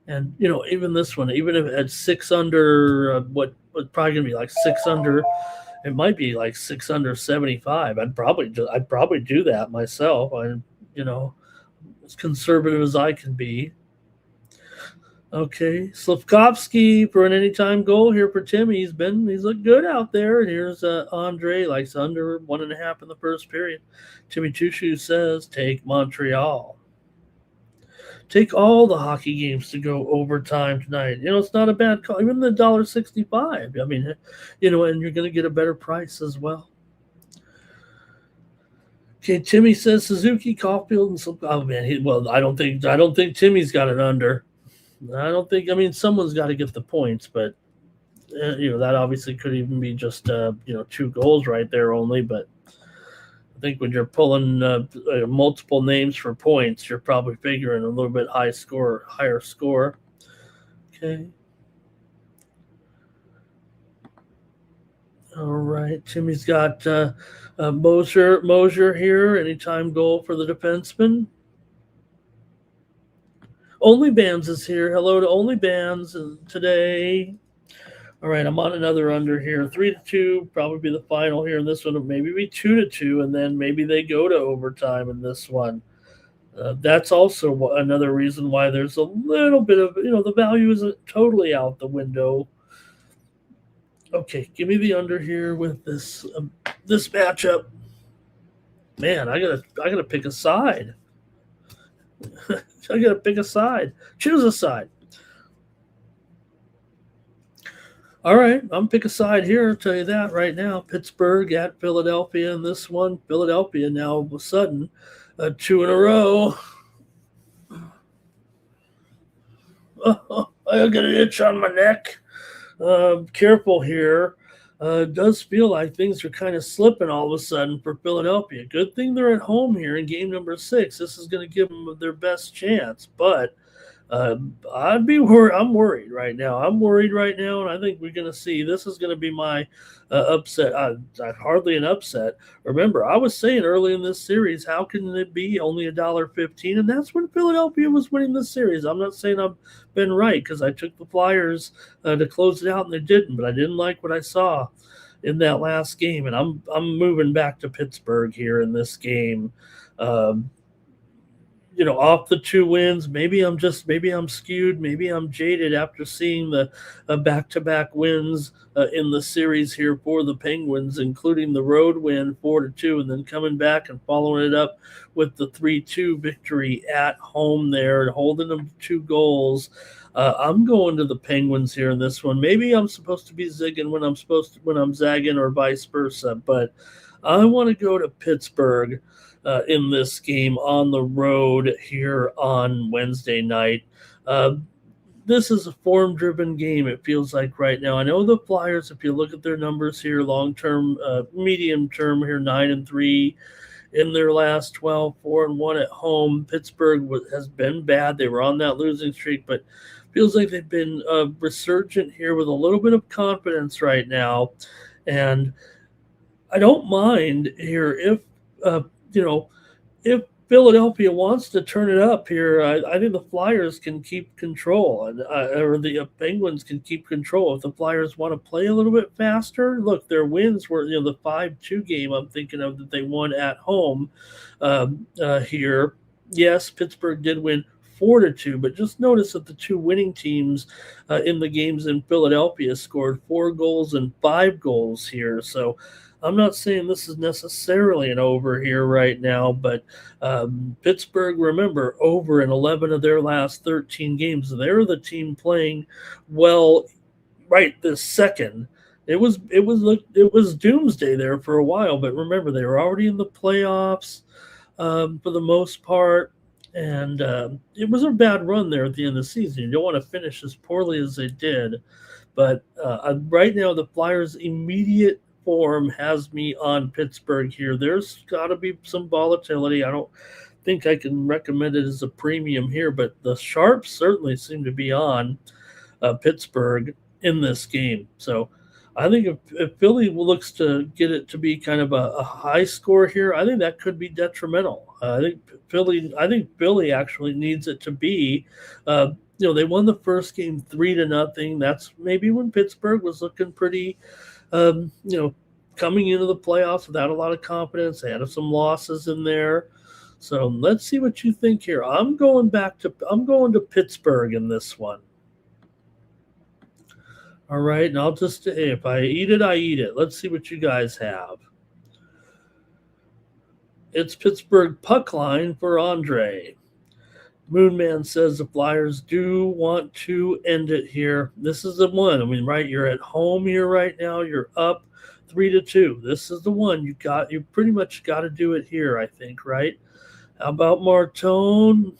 And, even this one, even if it had 6 under, what was probably going to be like 6 under, it might be like 6 under 75. I'd probably do that myself. I'm, as conservative as I can be. Okay, Slavkovsky for an anytime goal here for Tim. He's looked good out there. And here's Andre, likes under 1.5 in the first period. Timmy Chushu says, take Montreal. Take all the hockey games to go overtime tonight. It's not a bad call. Even the $1.65. I mean, and you're going to get a better price as well. Okay, Timmy says Suzuki, Caulfield, and oh man, I don't think Timmy's got it under. I don't think. I mean, someone's got to get the points, but that obviously could even be just 2 goals right there only. But I think when you're pulling multiple names for points, you're probably figuring a little bit higher score. Okay. All right, Timmy's got Mosier here. Anytime goal for the defenseman. Only Bands is here. Hello to Only Bands today. All right, I'm on another under here. 3-2, probably be the final here in this one. Maybe be 2-2, and then maybe they go to overtime in this one. That's also another reason why there's a little bit of, the value isn't totally out the window. Okay, give me the under here with this matchup. Man, I gotta pick a side. I gotta pick a side. Choose a side. All right, I'm pick a side here. I'll tell you that right now. Pittsburgh at Philadelphia in this one. Philadelphia now all of a sudden, two in a row. I got an itch on my neck. Careful here. It does feel like things are kind of slipping all of a sudden for Philadelphia. Good thing they're at home here in game number 6. This is going to give them their best chance, but uh, I'd be worried. I'm worried right now. I'm worried right now, and I think we're going to see. This is going to be my upset. Hardly an upset. Remember, I was saying early in this series, how can it be only $1.15? And that's when Philadelphia was winning this series. I'm not saying I've been right because I took the Flyers to close it out, and they didn't. But I didn't like what I saw in that last game, and I'm moving back to Pittsburgh here in this game. Um, off the 2 wins. Maybe I'm skewed. Maybe I'm jaded after seeing the back-to-back wins in the series here for the Penguins, including the road win 4-2, and then coming back and following it up with the 3-2 victory at home there and holding them to 2 goals. I'm going to the Penguins here in this one. Maybe I'm supposed to be zigging when I'm zagging, or vice versa, but I want to go to Pittsburgh in this game on the road here on Wednesday night. Uh, this is a form driven game, it feels like right now. I know the Flyers, if you look at their numbers here, long term, medium term here, 9-3 in their last 12, 4-1 at home. Pittsburgh has been bad. They were on that losing streak, but feels like they've been resurgent here with a little bit of confidence right now. And I don't mind here if you know, if Philadelphia wants to turn it up here, I think the Flyers can keep control, and or the Penguins can keep control. If the Flyers want to play a little bit faster, look, their wins were the 5-2 game. I'm thinking of that they won at home here. Yes, Pittsburgh did win 4-2, but just notice that the two winning teams in the games in Philadelphia scored 4 goals and 5 goals here. So I'm not saying this is necessarily an over here right now, but Pittsburgh, remember, over in 11 of their last 13 games. They're the team playing well right this second. It was doomsday there for a while, but remember they were already in the playoffs for the most part, and it was a bad run there at the end of the season. You don't want to finish as poorly as they did, but right now the Flyers' immediate form has me on Pittsburgh here. There's got to be some volatility. I don't think I can recommend it as a premium here, but the Sharps certainly seem to be on Pittsburgh in this game. So I think if Philly looks to get it to be kind of a high score here, I think that could be detrimental. I think Philly actually needs it to be. They won the first game 3-0. That's maybe when Pittsburgh was looking pretty coming into the playoffs without a lot of confidence. They had some losses in there. So let's see what you think here. I'm going to Pittsburgh in this one. All right, and I'll just, if I eat it, I eat it. Let's see what you guys have. It's Pittsburgh puck line for Andre. Moonman says the Flyers do want to end it here. This is the one. I mean, right, you're at home here right now. You're up 3-2. This is the one you pretty much got to do it here, I think, right? How about Martone?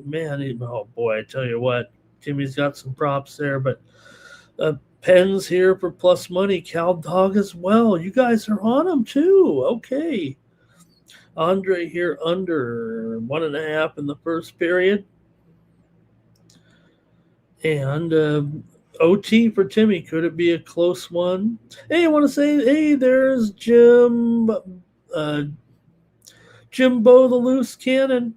Man, oh boy, I tell you what, Timmy's got some props there, but Pens here for plus money. Cal Dog as well. You guys are on them too. Okay. Andre here under 1.5 in the first period. And OT for Timmy. Could it be a close one? Hey, I want to say, hey, there's Jimbo the Loose Cannon.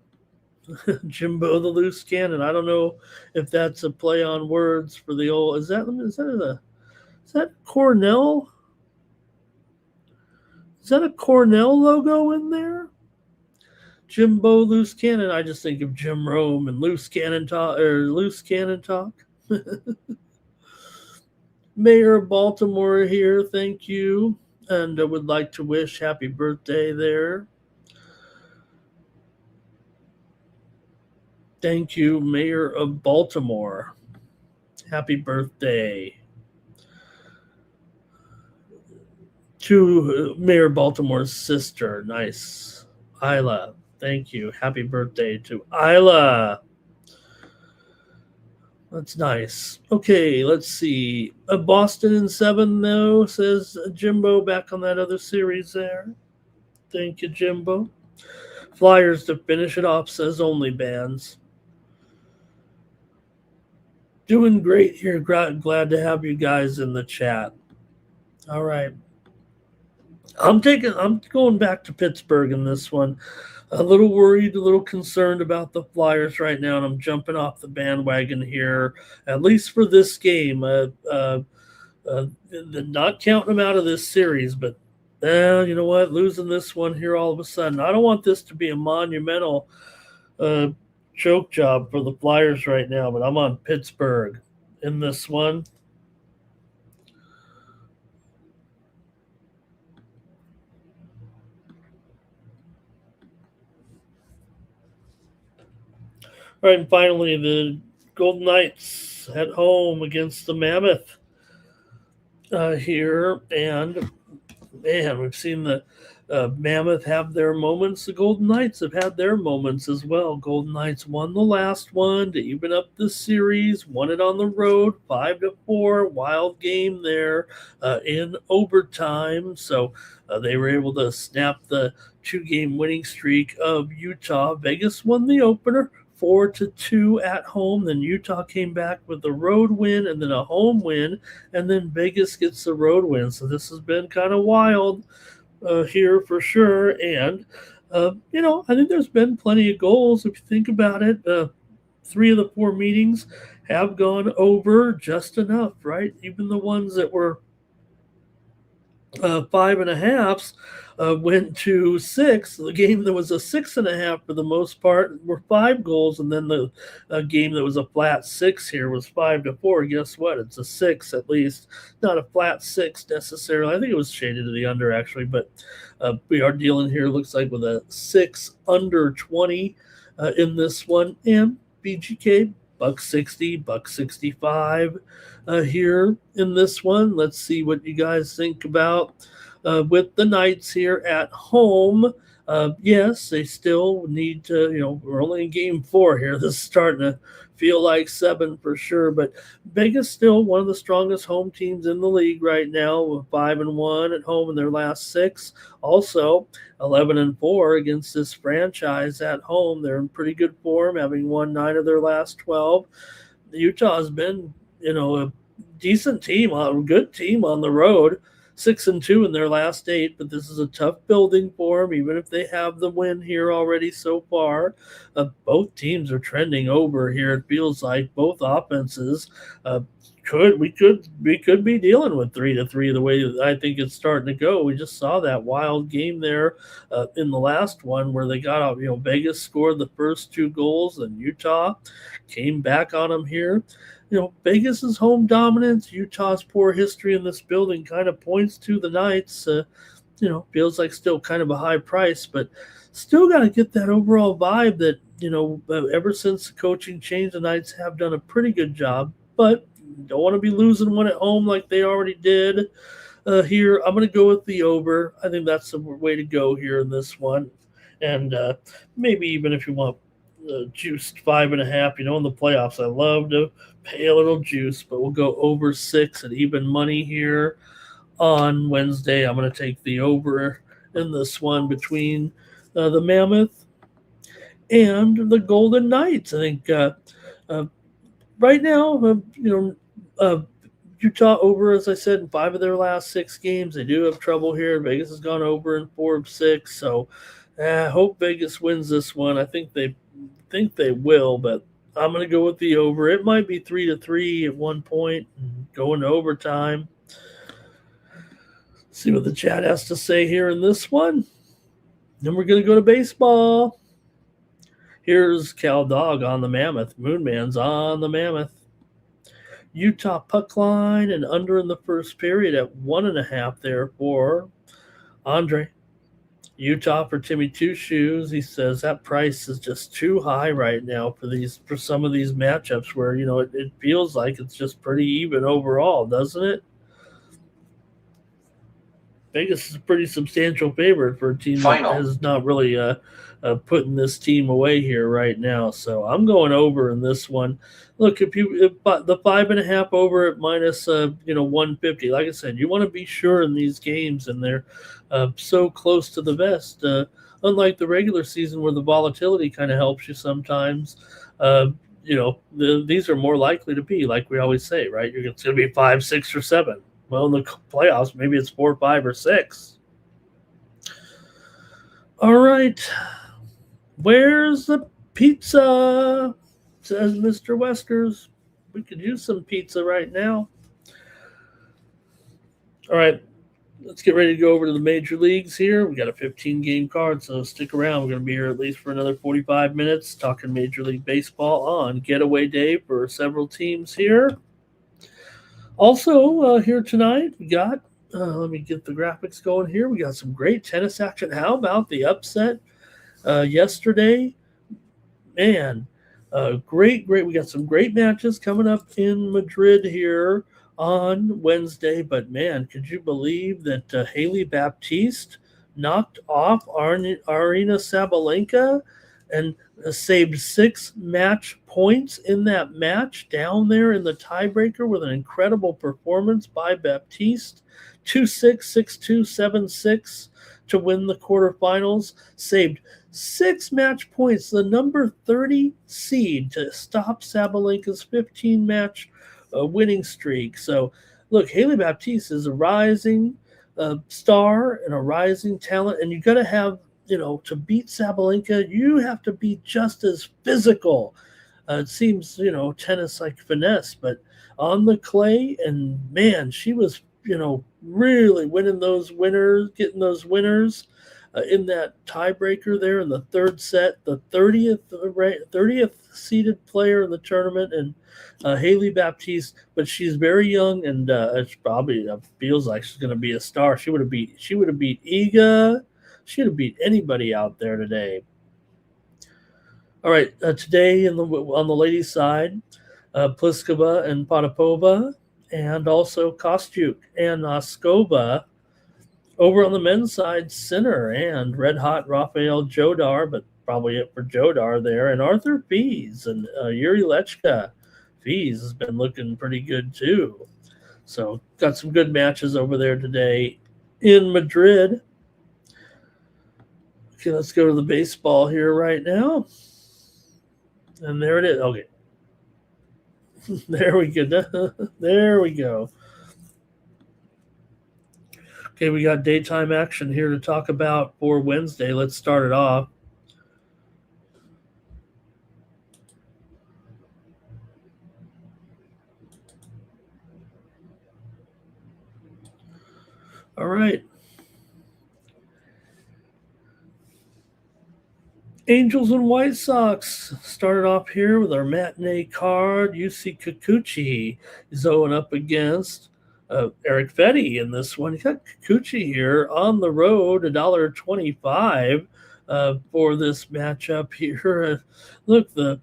Jimbo the Loose Cannon. I don't know if that's a play on words for the old. Is that Cornell? Is that a Cornell logo in there? Jimbo Loose Cannon. I just think of Jim Rome and Loose Cannon Talk. Mayor of Baltimore here. Thank you, and I would like to wish happy birthday there. Thank you, Mayor of Baltimore. Happy birthday. To Mayor Baltimore's sister. Nice. Isla. Thank you. Happy birthday to Isla. That's nice. Okay, let's see. Boston in 7, though, says Jimbo back on that other series there. Thank you, Jimbo. Flyers to finish it off, says Only Bands. Doing great here. Glad to have you guys in the chat. All right. I'm going back to Pittsburgh in this one. A little worried, a little concerned about the Flyers right now, and I'm jumping off the bandwagon here, at least for this game. Not counting them out of this series, but you know what? Losing this one here all of a sudden. I don't want this to be a monumental choke job for the Flyers right now, but I'm on Pittsburgh in this one. All right, and finally, the Golden Knights at home against the Mammoth here. And, man, we've seen the Mammoth have their moments. The Golden Knights have had their moments as well. Golden Knights won the last one to even up the series, won it on the road, 5-4, wild game there in overtime. So they were able to snap the 2-game winning streak of Utah. Vegas won the opener, 4-2 at home. Then Utah came back with a road win and then a home win, and then Vegas gets the road win. So this has been kind of wild here for sure. And I think there's been plenty of goals if you think about it. 3 of the 4 meetings have gone over just enough, right? Even the ones that were 5.5s went to 6. The game that was a 6.5 for the most part were 5 goals, and then the game that was a flat 6 here was 5-4. Guess what? It's a 6 at least, not a flat 6 necessarily. I think it was shaded to the under actually, but we are dealing here. Looks like with a 6 under 20 in this one, and BGK $1.60, $1.65 here in this one. Let's see what you guys think about with the Knights here at home. Yes, they still need to, we're only in game 4 here. This is starting to feel like 7 for sure, but Vegas still one of the strongest home teams in the league right now, with 5-1 at home in their last 6. Also 11-4 against this franchise at home. They're in pretty good form, having won 9 of their last 12. Utah has been, a decent team, a good team on the road. 6-2 in their last 8, but this is a tough building for them, even if they have the win here already so far. Both teams are trending over here. It feels like both offenses we could be dealing with 3-3 the way I think it's starting to go. We just saw that wild game there in the last one where they got out. Vegas scored the first 2 goals, and Utah came back on them here. Vegas's home dominance, Utah's poor history in this building kind of points to the Knights. Feels like still kind of a high price, but still got to get that overall vibe that, ever since the coaching change, the Knights have done a pretty good job, but don't want to be losing one at home like they already did here. I'm going to go with the over. I think that's the way to go here in this one. And maybe even if you want juiced 5.5, in the playoffs, I love to pay a little juice, but we'll go over 6 at even money here on Wednesday. I'm going to take the over in this one between the Mammoth and the Golden Knights. I think right now, Utah over, as I said, in 5 of their last 6 games. They do have trouble here. Vegas has gone over in 4 of 6, so I hope Vegas wins this one. I think they will, but I'm going to go with the over. It might be 3-3 at one point and go into overtime. See what the chat has to say here in this one. Then we're going to go to baseball. Here's Cal Dog on the Mammoth. Moonman's on the Mammoth. Utah puck line and under in the first period at 1.5 there for Andre. Utah for Timmy Two Shoes. He says that price is just too high right now for some of these matchups where, it feels like it's just pretty even overall, doesn't it? Vegas is a pretty substantial favorite for a team that Final. has not really putting this team away here right now. So I'm going over in this one. Look, if the 5.5 over at minus 150, like I said, you want to be sure in these games, and they're so close to the vest. Unlike the regular season where the volatility kind of helps you sometimes. These are more likely to be, like we always say, right? It's going to be 5, 6, or 7. Well, in the playoffs, maybe it's 4, 5, or 6. All right. Where's the pizza? Says Mr. Westers. We could use some pizza right now. All right. Let's get ready to go over to the major leagues here. We got a 15-game card, so stick around. We're going to be here at least for another 45 minutes talking Major League Baseball on Getaway Day for several teams here. Also, here tonight, we got, let me get the graphics going here. We got some great tennis action. How about the upset yesterday? Man, great. We got some great matches coming up in Madrid here on Wednesday. But, man, could you believe that Haley Baptiste knocked off Arina Sabalenka and saved 6 match points in that match down there in the tiebreaker with an incredible performance by Baptiste. 2-6, 6-2, 7-6 to win the quarterfinals. Saved 6 match points, the number 30 seed, to stop Sabalenka's 15-match winning streak. So, look, Haley Baptiste is a rising star and a rising talent, and you got to have, to beat Sabalenka, you have to be just as physical. It seems, tennis like finesse, but on the clay, and man, she was, really winning those winners, getting those winners in that tiebreaker there in the third set, the 30th seeded player in the tournament, and Haley Baptiste, but she's very young, and it's probably feels like she's going to be a star. She would have beat Iga. She would have beat anybody out there today. All right, today on the ladies' side, Pliskova and Potapova, and also Kostyuk and Noskova. Over on the men's side, Sinner and red-hot Rafael Jodar, but probably it for Jodar there, and Arthur Fees and Yuri Lechka. Fees has been looking pretty good too. So got some good matches over there today in Madrid. Okay, let's go to the baseball here right now. And there it is. Okay. There we go. There we go. Okay, we got daytime action here to talk about for Wednesday. Let's start it off. All right. Angels and White Sox started off here with our matinee card. UC Kikuchi is going up against Eric Fetty in this one. You got Kikuchi here on the road, $1.25 for this matchup here. Look, the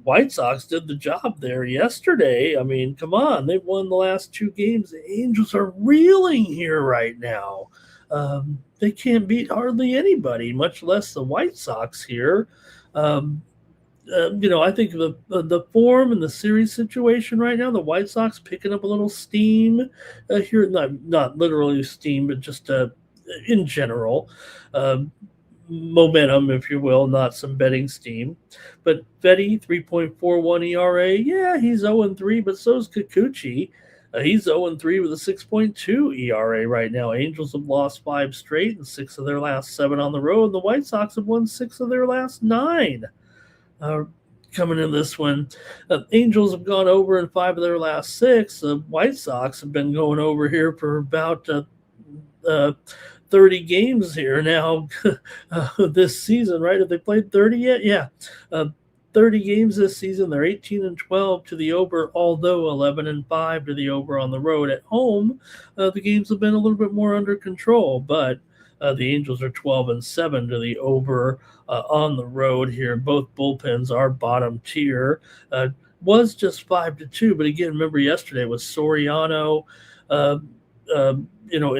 White Sox did the job there yesterday. I mean, come on. They've won the last 2 games. The Angels are reeling here right now. They can't beat hardly anybody, much less the White Sox here. I think the form and the series situation right now, the White Sox picking up a little steam here, not literally steam, but just in general. Momentum, if you will, not some betting steam. But Fetty, 3.41 ERA. Yeah, he's 0-3, but so's Kikuchi. He's 0-3 with a 6.2 ERA right now. Angels have lost 5 straight and 6 of their last 7 on the road. The White Sox have won 6 of their last 9. Coming in this one, Angels have gone over in 5 of their last 6. The White Sox have been going over here for about 30 games here now this season, right? Have they played 30 yet? Yeah. 30 games this season. They're 18-12 to the over, although 11-5 to the over on the road. At home, the games have been a little bit more under control, but the Angels are 12-7 to the over on the road here. Both bullpens are bottom tier. Was just 5-2, but again, remember yesterday was Soriano in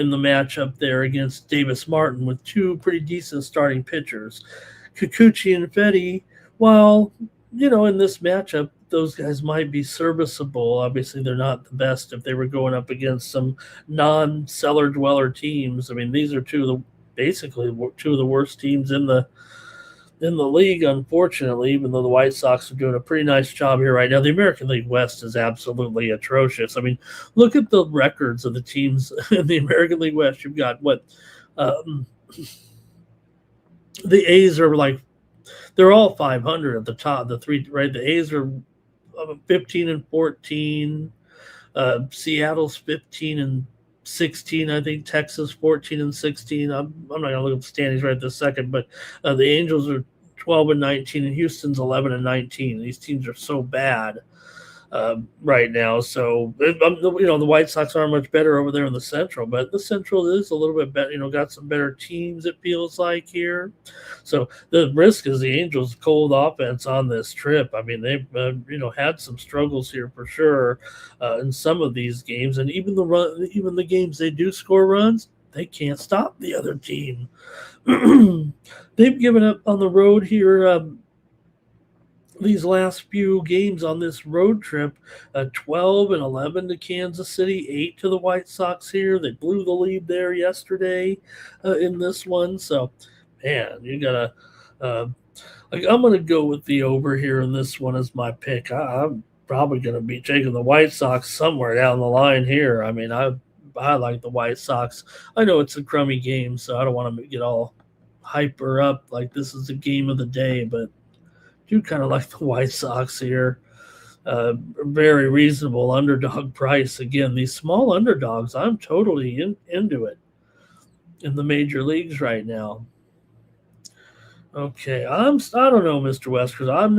the matchup there against Davis Martin with two pretty decent starting pitchers. Kikuchi and Fetty, while, in this matchup, those guys might be serviceable. Obviously, they're not the best if they were going up against some non-cellar dweller teams. I mean, these are basically two of the worst teams in the league, unfortunately, even though the White Sox are doing a pretty nice job here right now. The American League West is absolutely atrocious. I mean, look at the records of the teams in the American League West. You've got the A's are they're all 500 at the top. The three, right? The A's are 15-14. Seattle's 15-16. I think Texas 14-16. I'm not going to look at the standings right this second, but the Angels are 12-19, and Houston's 11-19. These teams are so bad right now. So, the White Sox aren't much better over there in the Central, but the Central is a little bit better. Got some better teams, it feels like here. So the risk is the Angels' cold offense on this trip. I mean, they've had some struggles here for sure in some of these games, and even the games they do score runs, they can't stop the other team. They've given up on the road here. These last few games on this road trip, 12-11 to Kansas City, 8 to the White Sox here. They blew the lead there yesterday in this one. So, man, you gotta. I'm gonna go with the over here in this one as my pick. I'm probably gonna be taking the White Sox somewhere down the line here. I mean, I like the White Sox. I know it's a crummy game, so I don't want to get all hyper up like this is the game of the day, but do kind of like the White Sox here. Very reasonable underdog price. Again, these small underdogs, I'm totally into it in the major leagues right now. Okay, I don't know, Mr. Weskers. I'm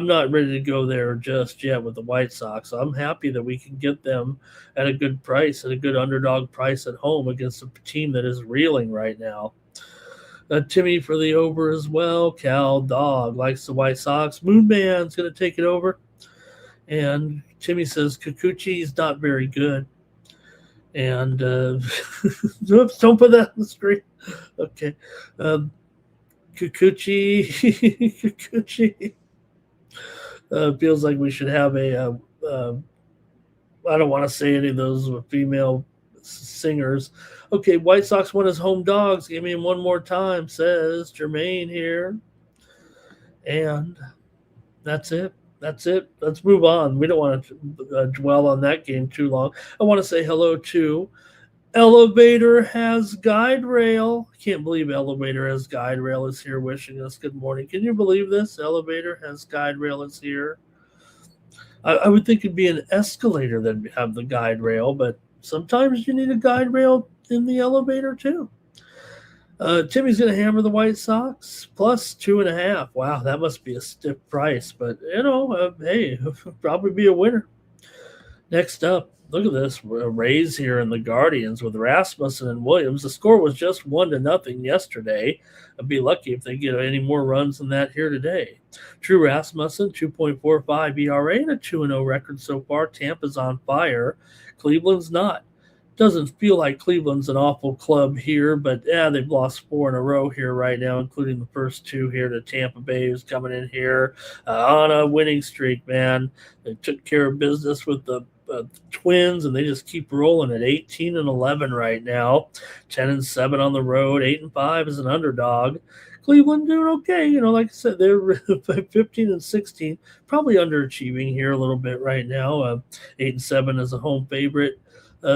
not ready to go there just yet with the White Sox. I'm happy that we can get them at a good price, at a good underdog price at home against a team that is reeling right now. Timmy for the over as well. Cal Dog likes the White Sox. Moonman's going to take it over. And Timmy says Kikuchi is not very good. And oops, don't put that on the screen. Okay. Kikuchi feels like we should have I don't want to say any of those female singers. Okay, White Sox won as home dogs. Give me him one more time, says Jermaine here. And that's it. Let's move on. We don't want to dwell on that game too long. I want to say hello to Elevator Has Guide Rail. I can't believe Elevator Has Guide Rail is here wishing us good morning. Can you believe this? Elevator Has Guide Rail is here. I would think it'd be an escalator that'd have the guide rail, but sometimes you need a guide rail in the elevator too. Timmy's going to hammer the White Sox plus 2.5. Wow, that must be a stiff price, but hey, probably be a winner. Next up, look at this Rays here in the Guardians with Rasmussen and Williams. The score was just 1-0 yesterday. I'd be lucky if they get any more runs than that here today. Drew Rasmussen, 2.45 ERA and a 2-0 record so far. Tampa's on fire. Cleveland's not. Doesn't feel like Cleveland's an awful club here, but they've lost 4 in a row here right now, including the first 2 here to Tampa Bay, who's coming in here on a winning streak, man. They took care of business with the Twins, and they just keep rolling at 18-11 right now. 10-7 on the road, 8-5 as an underdog. Cleveland doing okay, like I said, they're 15-16, probably underachieving here a little bit right now. 8-7 as a home favorite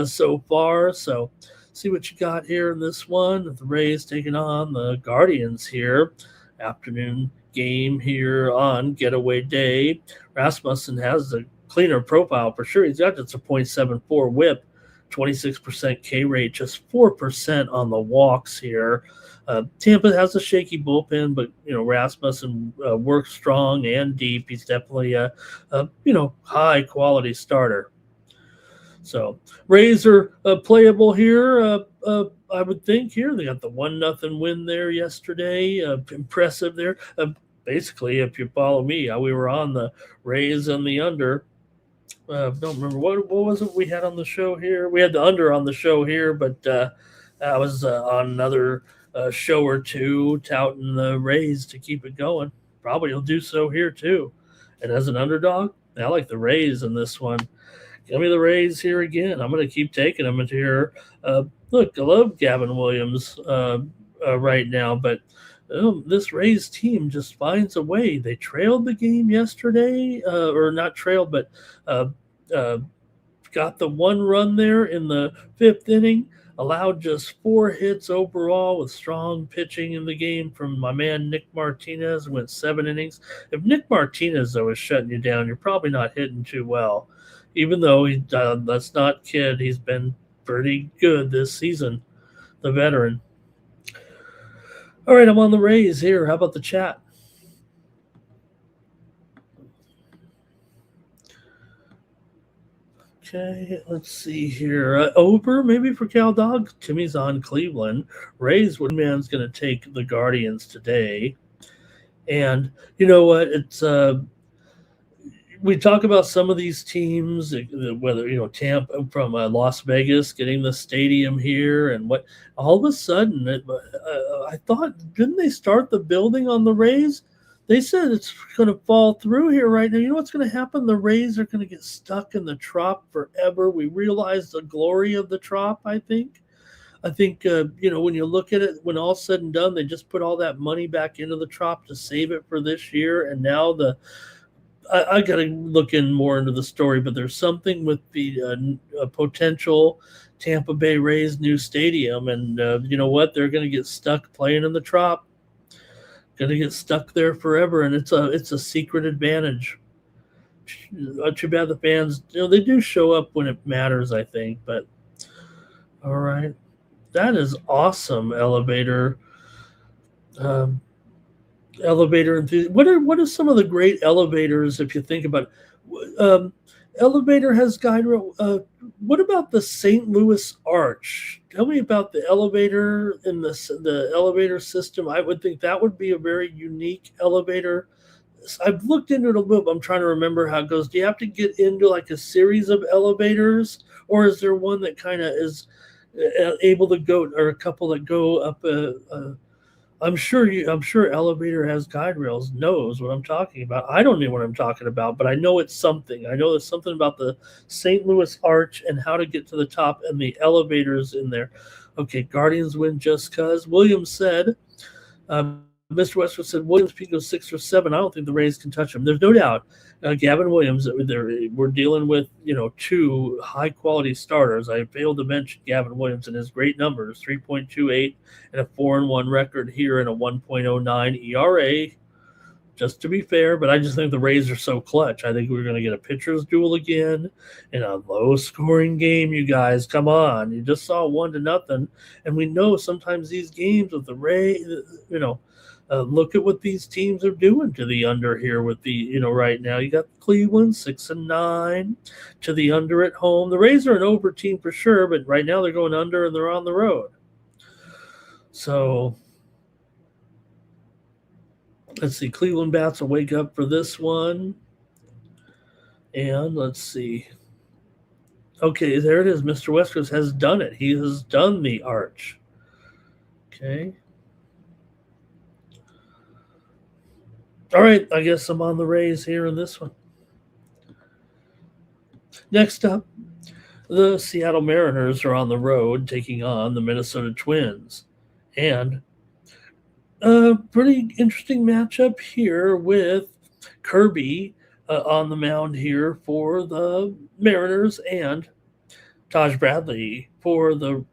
so far. So see what you got here in this one. The Rays taking on the Guardians here. Afternoon game here on getaway day. Rasmussen has a cleaner profile for sure. He's got just a .74 whip, 26% K rate, just 4% on the walks here. Tampa has a shaky bullpen, but Rasmussen works strong and deep. He's definitely a high quality starter. So Rays are playable here. I would think here they got the 1-0 win there yesterday. Impressive there. Basically, if you follow me, we were on the Rays and the under Don't remember what was it we had on the show here. We had the under on the show here, but I was on another show or two touting the Rays to keep it going. Probably will do so here too. And as an underdog, I like the Rays in this one. Give me the Rays here again. I'm going to keep taking them into here. Look, I love Gavin Williams right now, but this Rays team just finds a way. They trailed the game yesterday, or not trailed, but uh, uh, got the one run there in the fifth inning. Allowed just 4 hits overall with strong pitching in the game from my man Nick Martinez. Went 7 innings. If Nick Martinez, though, is shutting you down, you're probably not hitting too well. Even though let's not kid, he's been pretty good this season, the veteran. All right, I'm on the Rays here. How about the chat? Okay, let's see here. Over maybe for Cal Dog. Timmy's on Cleveland. Rays Woodman's going to take the Guardians today. And you know what? It's we talk about some of these teams, whether Tampa from Las Vegas getting the stadium here, and what all of a sudden I thought, didn't they start the building on the Rays? They said it's going to fall through here right now. You know what's going to happen? The Rays are going to get stuck in the Trop forever. We realize the glory of the Trop. I think when you look at it, when all's said and done, they just put all that money back into the Trop to save it for this year, and now I got to look in more into the story, but there's something with the potential Tampa Bay Rays new stadium, and you know what? They're going to get stuck playing in the Trop. Going to get stuck there forever, and it's a secret advantage. Too bad the fans, they do show up when it matters, I think. But all right, that is awesome, elevator. Elevator enthusiast. What are some of the great elevators if you think about it? Elevator has guide rail. What about the St. Louis Arch? Tell me about the elevator in the elevator system. I would think that would be a very unique elevator. I've looked into it a little bit. I'm trying to remember how it goes. Do you have to get into like a series of elevators, or is there one that kind of is able to go, or a couple that go up I'm sure Elevator has guide rails, knows what I'm talking about. I don't know what I'm talking about, but I know it's something. I know there's something about the St. Louis Arch and how to get to the top and the elevators in there. Okay, Guardians win just because. Williams said, Mr. Westwood said, Williams P goes 6 or 7. I don't think the Rays can touch him. There's no doubt. Gavin Williams, we're dealing with, two high-quality starters. I failed to mention Gavin Williams and his great numbers, 3.28 and a 4-1 record here and a 1.09 ERA, just to be fair. But I just think the Rays are so clutch. I think we're going to get a pitcher's duel again in a low-scoring game, you guys. Come on. You just saw 1-0, and we know sometimes these games with the Rays, look at what these teams are doing to the under here with the, right now. You got Cleveland 6-9 to the under at home. The Rays are an over team for sure, but right now they're going under and they're on the road. So let's see. Cleveland bats will wake up for this one. And let's see. Okay, there it is. Mr. Westcoast has done it. He has done the arch. Okay. All right, I guess I'm on the Rays here in this one. Next up, the Seattle Mariners are on the road taking on the Minnesota Twins. And a pretty interesting matchup here with Kirby on the mound here for the Mariners and Taj Bradley for the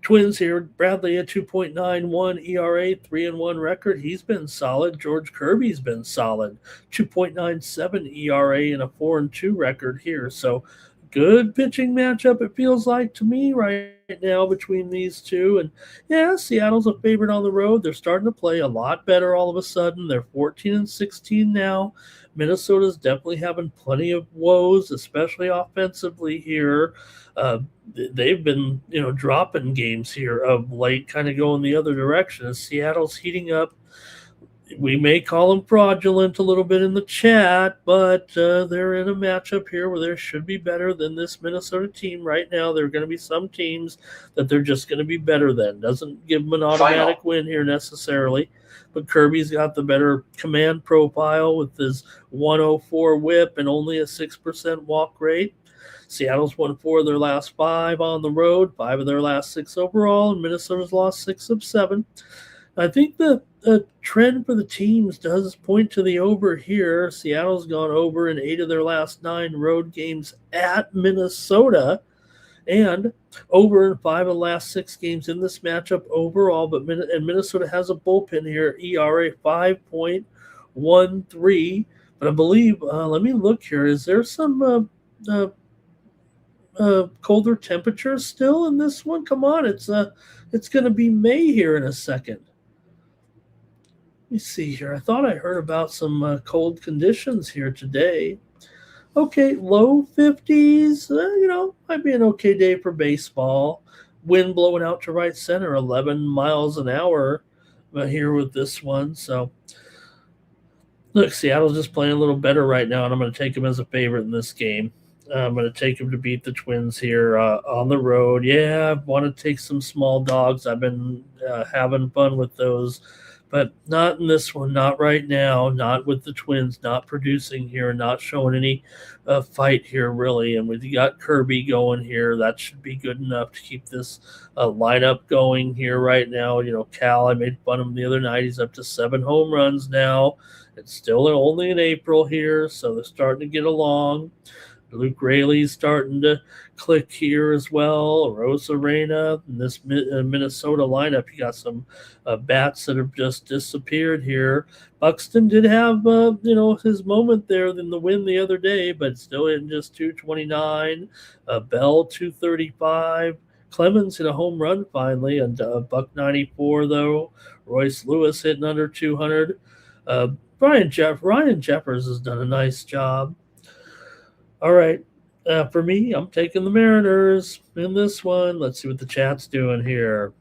Twins here. Bradley, a 2.91 ERA, 3-1 record. He's been solid. George Kirby's been solid. 2.97 ERA and a 4-2 record here. So good pitching matchup, it feels like to me right now between these two. And yeah, Seattle's a favorite on the road. They're starting to play a lot better all of a sudden. They're 14-16 now. Minnesota's definitely having plenty of woes, especially offensively here. They've been, dropping games here of late, kind of going the other direction as Seattle's heating up. We may call them fraudulent a little bit in the chat, but they're in a matchup here where they should be better than this Minnesota team right now. There are going to be some teams that they're just going to be better than. Doesn't give them an automatic win here necessarily, but Kirby's got the better command profile with his 104 whip and only a 6% walk rate. Seattle's won 4 of their last 5 on the road, 5 of their last 6 overall, and Minnesota's lost 6 of 7. I think the trend for the teams does point to the over here. Seattle's gone over in 8 of their last 9 road games at Minnesota, and over in 5 of the last 6 games in this matchup overall. But Minnesota has a bullpen here, ERA 5.13. But I believe, let me look here. Is there some colder temperatures still in this one? Come on, it's going to be May here in a second. Let me see here. I thought I heard about some cold conditions here today. Okay, low 50s. Might be an okay day for baseball. Wind blowing out to right center, 11 miles an hour here with this one. So, look, Seattle's just playing a little better right now, and I'm going to take them as a favorite in this game. I'm going to take them to beat the Twins here on the road. Yeah, I want to take some small dogs. I've been having fun with those. But not in this one, not right now, not with the Twins, not producing here, not showing any fight here, really. And we got Kirby going here. That should be good enough to keep this lineup going here right now. Cal, I made fun of him the other night. He's up to 7 home runs now. It's still only in April here, so they're starting to get along. Luke Raley's starting to click here as well. Rosa Reyna in this Minnesota lineup. You got some bats that have just disappeared here. Buxton did have his moment there in the win the other day, but still in just 229. Bell 235. Clemens hit a home run finally, and $1.94 though. Royce Lewis hitting under 200. Ryan Jeffers has done a nice job. All right, for me, I'm taking the Mariners in this one. Let's see what the chat's doing here.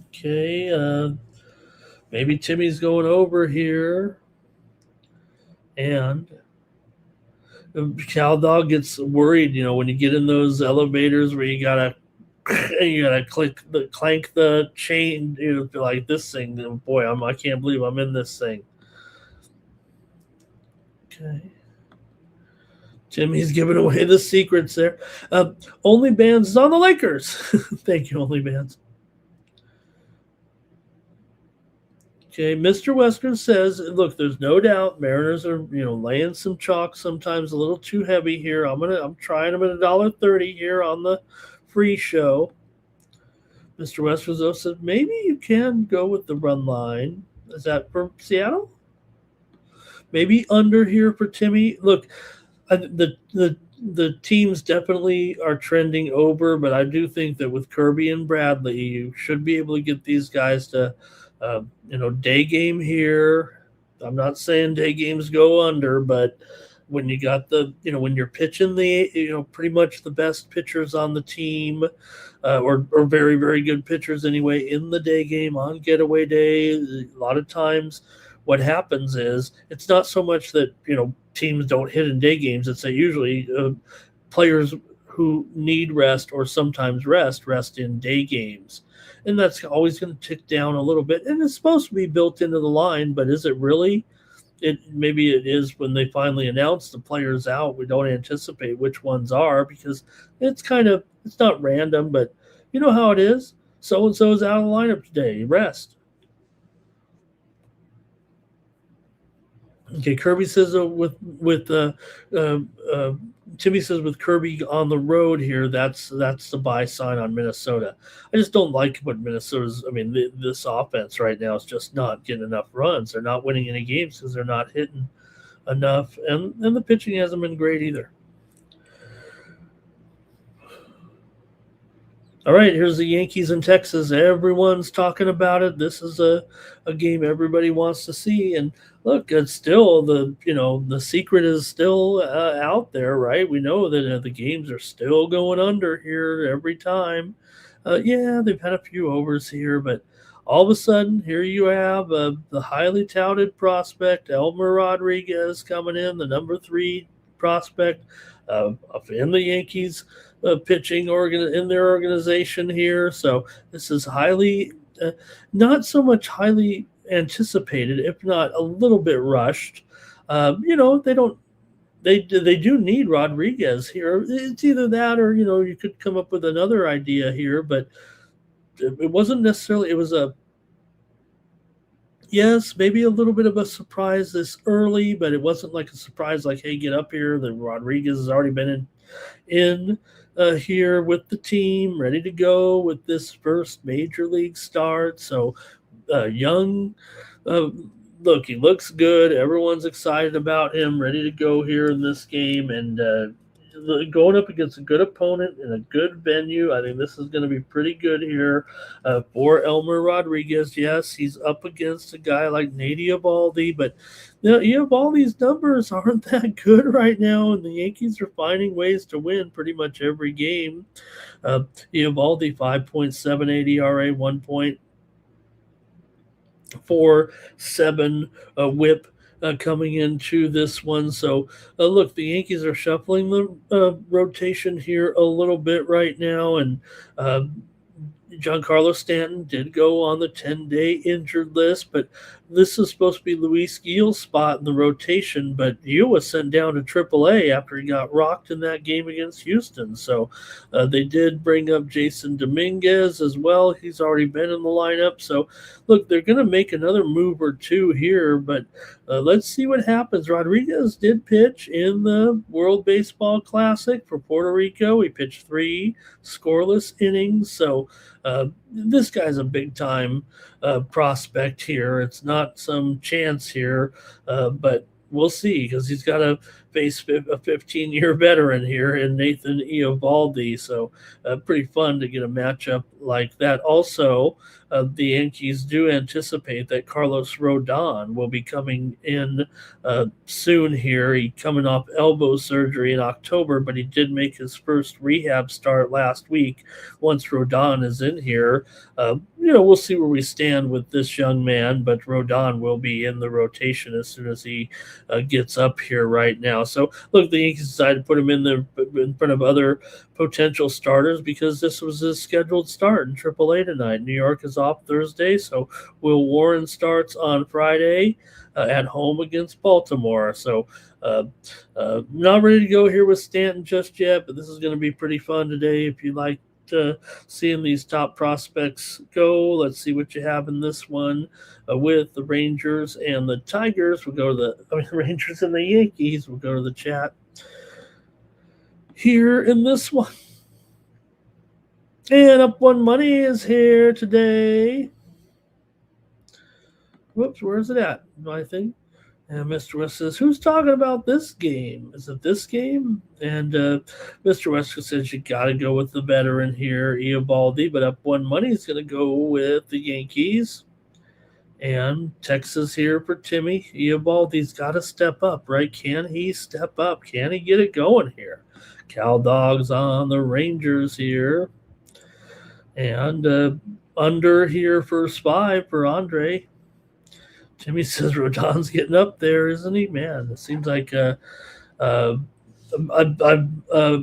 Okay, maybe Timmy's going over here. And Cal Dog gets worried, when you get in those elevators where you gotta clank the chain, like this thing. Boy, I can't believe I'm in this thing. Okay. Jimmy's giving away the secrets there. Only Bands is on the Lakers. Thank you, Only Bands. Okay, Mr. Western says, look, there's no doubt Mariners are, laying some chalk sometimes a little too heavy here. I'm trying them at $1.30 here on the free show. Mr. Western though said maybe you can go with the run line. Is that for Seattle? Maybe under here for Timmy. Look, the teams definitely are trending over, but I do think that with Kirby and Bradley, you should be able to get these guys to, day game here. I'm not saying day games go under, but when you got when you're pitching pretty much the best pitchers on the team, or very, very good pitchers anyway, in the day game on getaway day, a lot of times what happens is it's not so much that, teams don't hit in day games. It's that usually players who need rest or sometimes rest in day games. And that's always going to tick down a little bit. And it's supposed to be built into the line, but is it really? Maybe it is when they finally announce the players out. We don't anticipate which ones are because it's not random, but you know how it is. So-and-so is out of the lineup today. Rest. Okay, Kirby says Timmy says with Kirby on the road here, that's the buy sign on Minnesota. I just don't like what Minnesota's. This offense right now is just not getting enough runs. They're not winning any games because they're not hitting enough, and the pitching hasn't been great either. All right, here's the Yankees in Texas. Everyone's talking about it. This is a game everybody wants to see. And look, it's still the secret is still out there, right? We know that the games are still going under here every time. Yeah, they've had a few overs here, but all of a sudden, here you have the highly touted prospect, Elmer Rodriguez, coming in, the number 3 prospect in the Yankees pitching in their organization here. So this is uh, not so much highly anticipated, if not a little bit rushed. They don't they do need Rodriguez here. It's either that or you could come up with another idea here, but it wasn't necessarily. It was a yes, maybe a little bit of a surprise this early, but it wasn't like a surprise like, hey, get up here. The Rodriguez has already been in here with the team, ready to go with this first major league start. So young. Uh, Look, he looks good. Everyone's excited about him, ready to go here in this game, and going up against a good opponent in a good venue. I think this is going to be pretty good here for Elmer Rodriguez. Yes, he's up against a guy like Nate Eovaldi, but Eovaldi's numbers aren't that good right now, and the Yankees are finding ways to win pretty much every game. Eovaldi 5.78 ERA, 1.47 whip coming into this one. So, look, the Yankees are shuffling the rotation here a little bit right now, and uh, Giancarlo Stanton did go on the 10-day injured list, but this is supposed to be Luis Gil's spot in the rotation, but Gil was sent down to AAA after he got rocked in that game against Houston. So they did bring up Jason Dominguez as well. He's already been in the lineup. So, look, they're going to make another move or two here, but let's see what happens. Rodriguez did pitch in the World Baseball Classic for Puerto Rico. He pitched 3 scoreless innings. So this guy's a big time prospect here. It's not some chance here, but we'll see because he's got to face a 15-year veteran here in Nathan Eovaldi. So pretty fun to get a matchup like that. Also, the Yankees do anticipate that Carlos Rodon will be coming in soon here. He coming off elbow surgery in October, but he did make his first rehab start last week. Once Rodon is in here, we'll see where we stand with this young man, but Rodon will be in the rotation as soon as he gets up here right now. So, look, the Yankees decided to put him in front of other potential starters because this was his scheduled start in AAA tonight. New York is off Thursday, so Will Warren starts on Friday at home against Baltimore. So, not ready to go here with Stanton just yet, but this is going to be pretty fun today if you like seeing these top prospects go. Let's see what you have in this one with the Rangers and the Tigers. We'll go to the Rangers and the Yankees. We'll go to the chat here in this one. And Up One Money is here today. Whoops, where's it at? I think. And Mr. West says, who's talking about this game? Is it this game? And Mr. West says, you got to go with the veteran here, Eovaldi, but Up One Money is going to go with the Yankees. And Texas here for Timmy. Eovaldi's got to step up, right? Can he step up? Can he get it going here? Cal Dogs on the Rangers here. And under here for Spy for Andre. Jimmy says Rodon's getting up there, isn't he? Man, it seems like I've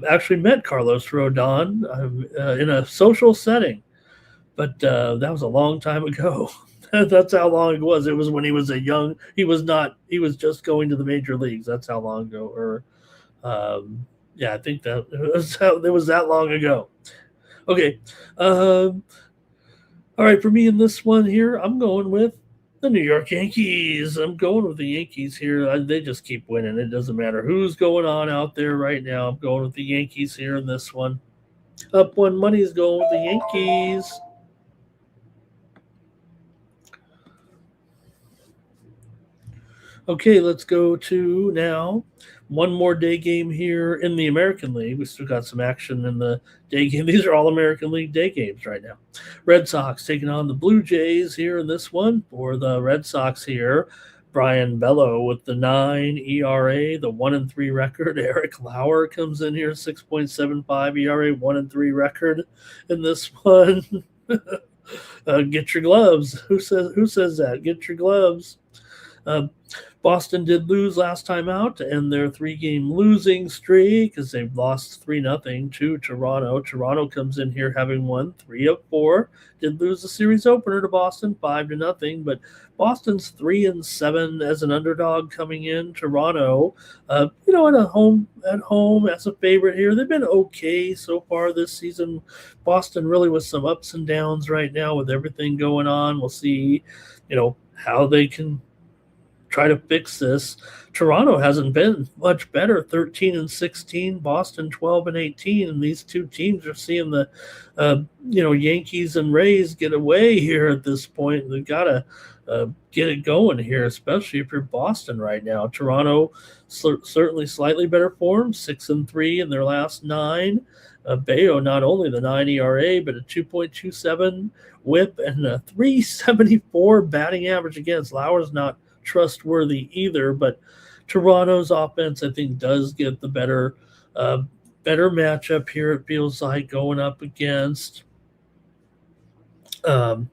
actually met Carlos Rodon in a social setting, but that was a long time ago. That's how long it was. It was when he was he was just going to the major leagues. That's how long ago. Or yeah, I think that it was that long ago. Okay. All right, for me in this one here, I'm going with the New York Yankees. I'm going with the Yankees here. They just keep winning. It doesn't matter who's going on out there right now. I'm going with the Yankees here in this one. Up One Money is going with the Yankees. Okay, let's go to now one more day game here in the American League. We still got some action in the day game. These are all American League day games right now. Red Sox taking on the Blue Jays here in this one. For the Red Sox here, Brian Bello with the 9 ERA, the 1-3 record. Eric Lauer comes in here, 6.75 ERA, 1-3 record in this one. Get your gloves. Who says that? Get your gloves. Uh, Boston did lose last time out to end their three-game losing streak as they've lost 3-0 to Toronto. Toronto comes in here having won 3 of 4. Did lose the series opener to Boston 5-0, but Boston's 3-7 as an underdog coming in. Toronto, at home as a favorite here. They've been okay so far this season. Boston really with some ups and downs right now with everything going on. We'll see, how they can try to fix this. Toronto hasn't been much better, 13-16, Boston 12-18, and these two teams are seeing the Yankees and Rays get away here at this point. They've got to get it going here, especially if you're Boston right now. Toronto certainly slightly better form, 6-3 in their last 9. Bayo not only the 9 ERA, but a 2.27 WHIP and a 374 batting average against. Lauer's not trustworthy either, but Toronto's offense, I think, does get the better matchup here. It feels like going up against Brian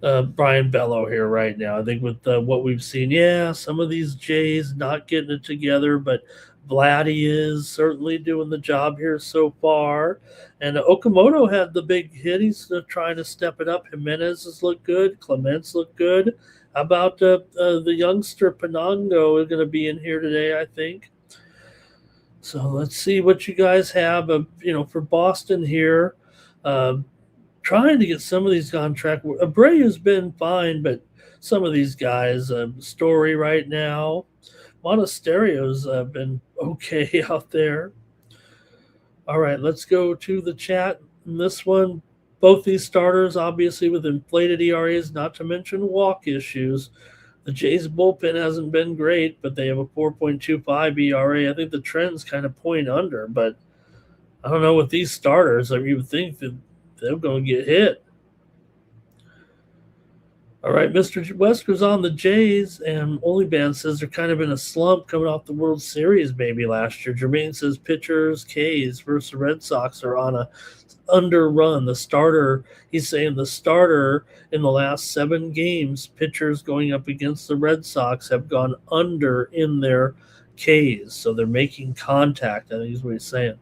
Bello here right now. I think with what we've seen, some of these Jays not getting it together, but Vladdy is certainly doing the job here so far. And Okamoto had the big hit. He's trying to step it up. Jimenez has looked good. Clements looked good. How about the youngster Penango is going to be in here today, I think. So let's see what you guys have, for Boston here. Trying to get some of these on track. Abreu's been fine, but some of these guys, Story right now. Monasterio's been okay out there. All right, let's go to the chat. In this one, both these starters, obviously, with inflated ERAs, not to mention walk issues. The Jays' bullpen hasn't been great, but they have a 4.25 ERA. I think the trend's kind of point under, but I don't know with these starters. I mean, you would think that they're going to get hit. All right, Mr. Wesker's on the Jays, and Onlyban says they're kind of in a slump coming off the World Series maybe last year. Jermaine says pitchers, K's versus the Red Sox are on a underrun. The starter, he's saying the starter in the last 7 games, pitchers going up against the Red Sox have gone under in their K's. So they're making contact, I think is what he's saying.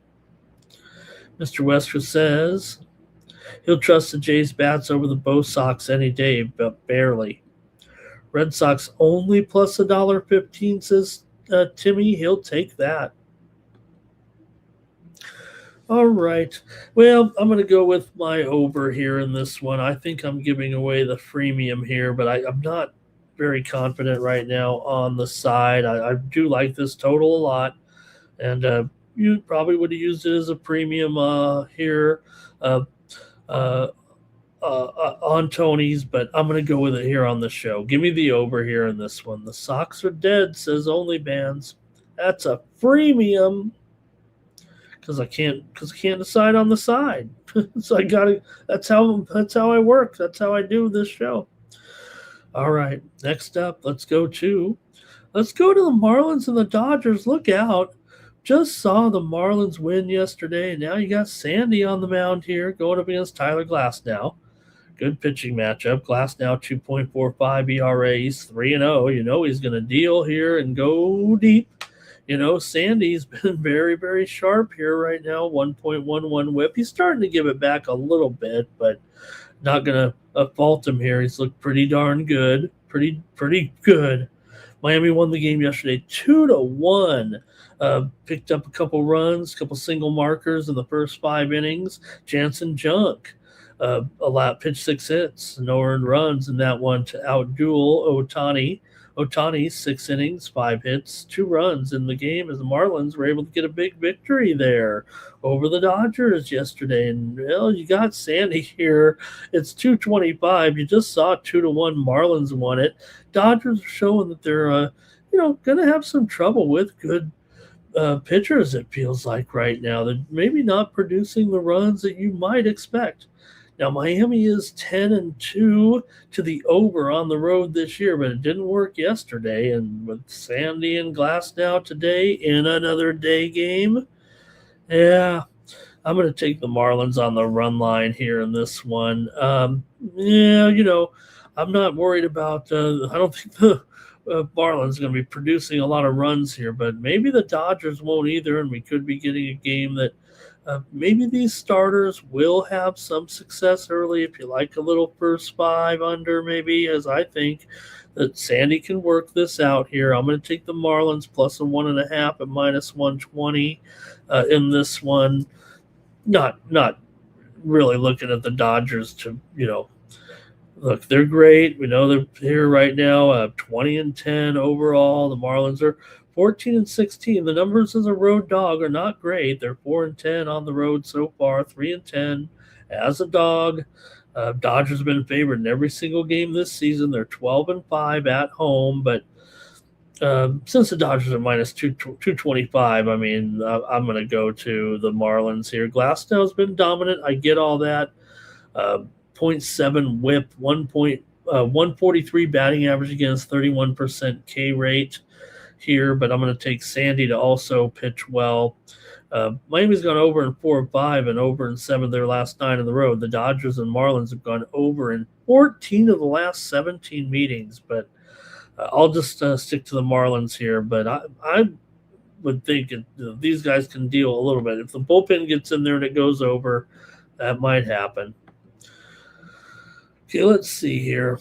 Mr. Wesker says he'll trust the Jays bats over the Bo Sox any day, but barely. Red Sox only plus $1.15, says Timmy. He'll take that. All right. Well, I'm going to go with my over here in this one. I think I'm giving away the freemium here, but I'm not very confident right now on the side. I do like this total a lot, and you probably would have used it as a premium here on Tony's, but I'm going to go with it here on the show. Give me the over here in this one. The Sox are dead, says Onlybands. That's a freemium. Because I can't decide on the side. So I gotta. That's how I work. That's how I do this show. All right. Next up, let's go to the Marlins and the Dodgers. Look out! Just saw the Marlins win yesterday, and now you got Sandy on the mound here, going up against Tyler Glasnow. Good pitching matchup. Glasnow 2.45 ERA. He's 3-0. You know he's going to deal here and go deep. Sandy's been very, very sharp here right now, 1.11 whip. He's starting to give it back a little bit, but not going to fault him here. He's looked pretty darn good, pretty good. Miami won the game yesterday 2-1. Picked up a couple runs, a couple single markers in the first 5 innings. Jansen Junk pitched 6 hits, no earned runs in that one to outduel Ohtani. Ohtani, 6 innings, 5 hits, 2 runs in the game as the Marlins were able to get a big victory there over the Dodgers yesterday. And, you got Sandy here. It's 225. You just saw 2-1. Marlins won it. Dodgers are showing that they're, going to have some trouble with good pitchers, it feels like right now. They're maybe not producing the runs that you might expect. Now, Miami is 10-2 to the over on the road this year, but it didn't work yesterday. And with Sandy and Glasnow today in another day game, I'm going to take the Marlins on the run line here in this one. Yeah, I'm not worried about. I don't think the Marlins going to be producing a lot of runs here, but maybe the Dodgers won't either, and we could be getting a game that maybe these starters will have some success early. If you like a little first five under, maybe, as I think that Sandy can work this out here. I'm going to take the Marlins plus a 1.5 at minus 120 in this one. Not really looking at the Dodgers to look, they're great. We know they're here right now, 20-10 overall. The Marlins are 14-16. The numbers as a road dog are not great. They're 4-10 on the road so far, 3-10 as a dog. Dodgers have been favored in every single game this season. They're 12-5 at home, but since the Dodgers are minus 225, I mean, I'm going to go to the Marlins here. Glasnow's been dominant. I get all that. Uh, zero point 0.7 whip, 143 batting average against 31% K rate here, but I'm going to take Sandy to also pitch well. Miami's gone over in 4-5 and over in 7 their last 9 on the road. The Dodgers and Marlins have gone over in 14 of the last 17 meetings, but I'll just stick to the Marlins here. But I would think these guys can deal a little bit. If the bullpen gets in there and it goes over, that might happen. Okay, let's see here.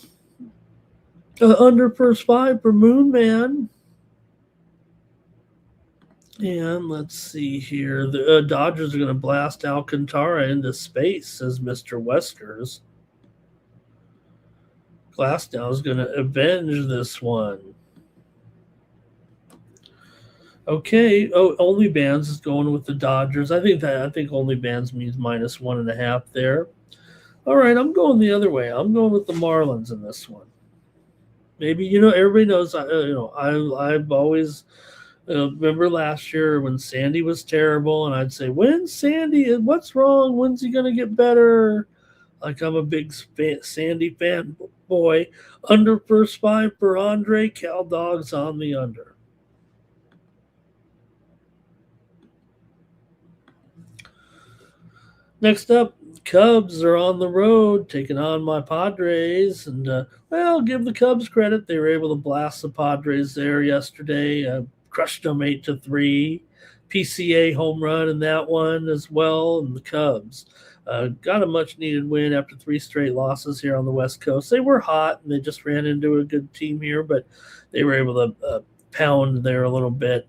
Under first five for Moon Man. And let's see here. The Dodgers are going to blast Alcantara into space, says Mr. Weskers. Glasnow is going to avenge this one. Okay. Oh, Only Bands is going with the Dodgers. I think Only Bands means minus 1.5 there. All right, I'm going the other way. I'm going with the Marlins in this one. Maybe everybody knows. I've always remember last year when Sandy was terrible, and I'd say, "When's Sandy? What's wrong? When's he gonna get better?" Like I'm a big Sandy fan boy. Under first five for Andre. Cal Dogs on the under. Next up, Cubs are on the road taking on my Padres, and give the Cubs credit. They were able to blast the Padres there yesterday, crushed them 8-3. PCA home run in that one as well, and the Cubs got a much needed win after 3 straight losses here on the West Coast. They were hot and they just ran into a good team here, but they were able to pound there a little bit.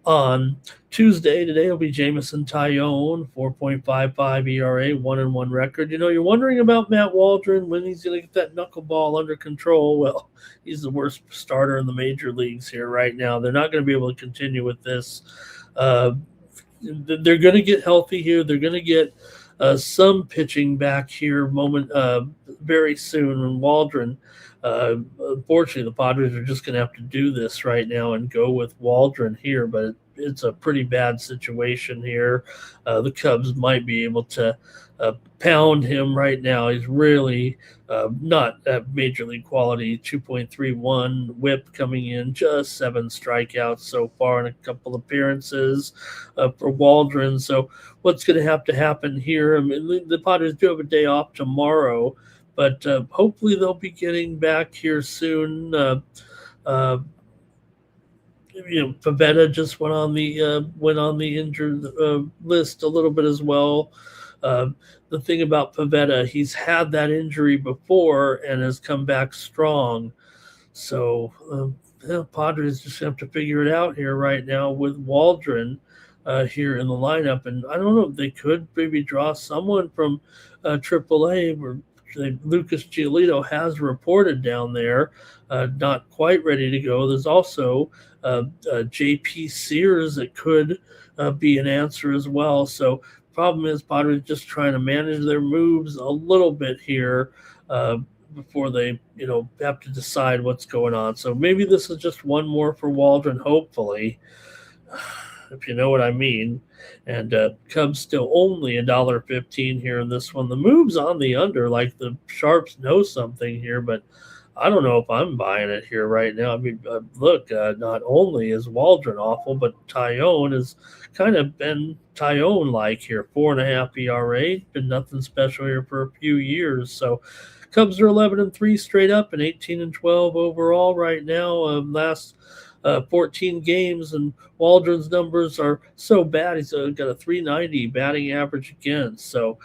On Tuesday, today will be Jamison Tyone, 4.55 ERA, 1-1 record. You're wondering about Matt Waldron, when he's going to get that knuckleball under control. Well, he's the worst starter in the major leagues here right now. They're not going to be able to continue with this. They're going to get healthy here. They're going to get some pitching back here very soon. And Waldron, unfortunately, the Padres are just going to have to do this right now and go with Waldron here, but it's a pretty bad situation here. The Cubs might be able to pound him right now. He's really not at major league quality. 2.31 whip coming in, just 7 strikeouts so far in a couple appearances for Waldron. So what's going to have to happen here? I mean, the Padres do have a day off tomorrow, but hopefully they'll be getting back here soon. Pavetta just went on the injured list a little bit as well. The thing about Pavetta, he's had that injury before and has come back strong. So Padres just have to figure it out here right now with Waldron here in the lineup. And I don't know if they could maybe draw someone from AAA where Lucas Giolito has reported down there, not quite ready to go. There's also J.P. Sears that could be an answer as well. So problem is Padres just trying to manage their moves a little bit here before they have to decide what's going on. So maybe this is just one more for Waldron, hopefully, if you know what I mean. And Cubs still only $1.15 here in this one. The move's on the under, like the Sharps know something here, but I don't know if I'm buying it here right now. I mean, look, not only is Waldron awful, but Tyone has kind of been Tyone-like here. 4.5 ERA, been nothing special here for a few years. So Cubs are 11-3 straight up and 18-12 overall right now. Last 14 games, and Waldron's numbers are so bad. He's got a 390 batting average against. So,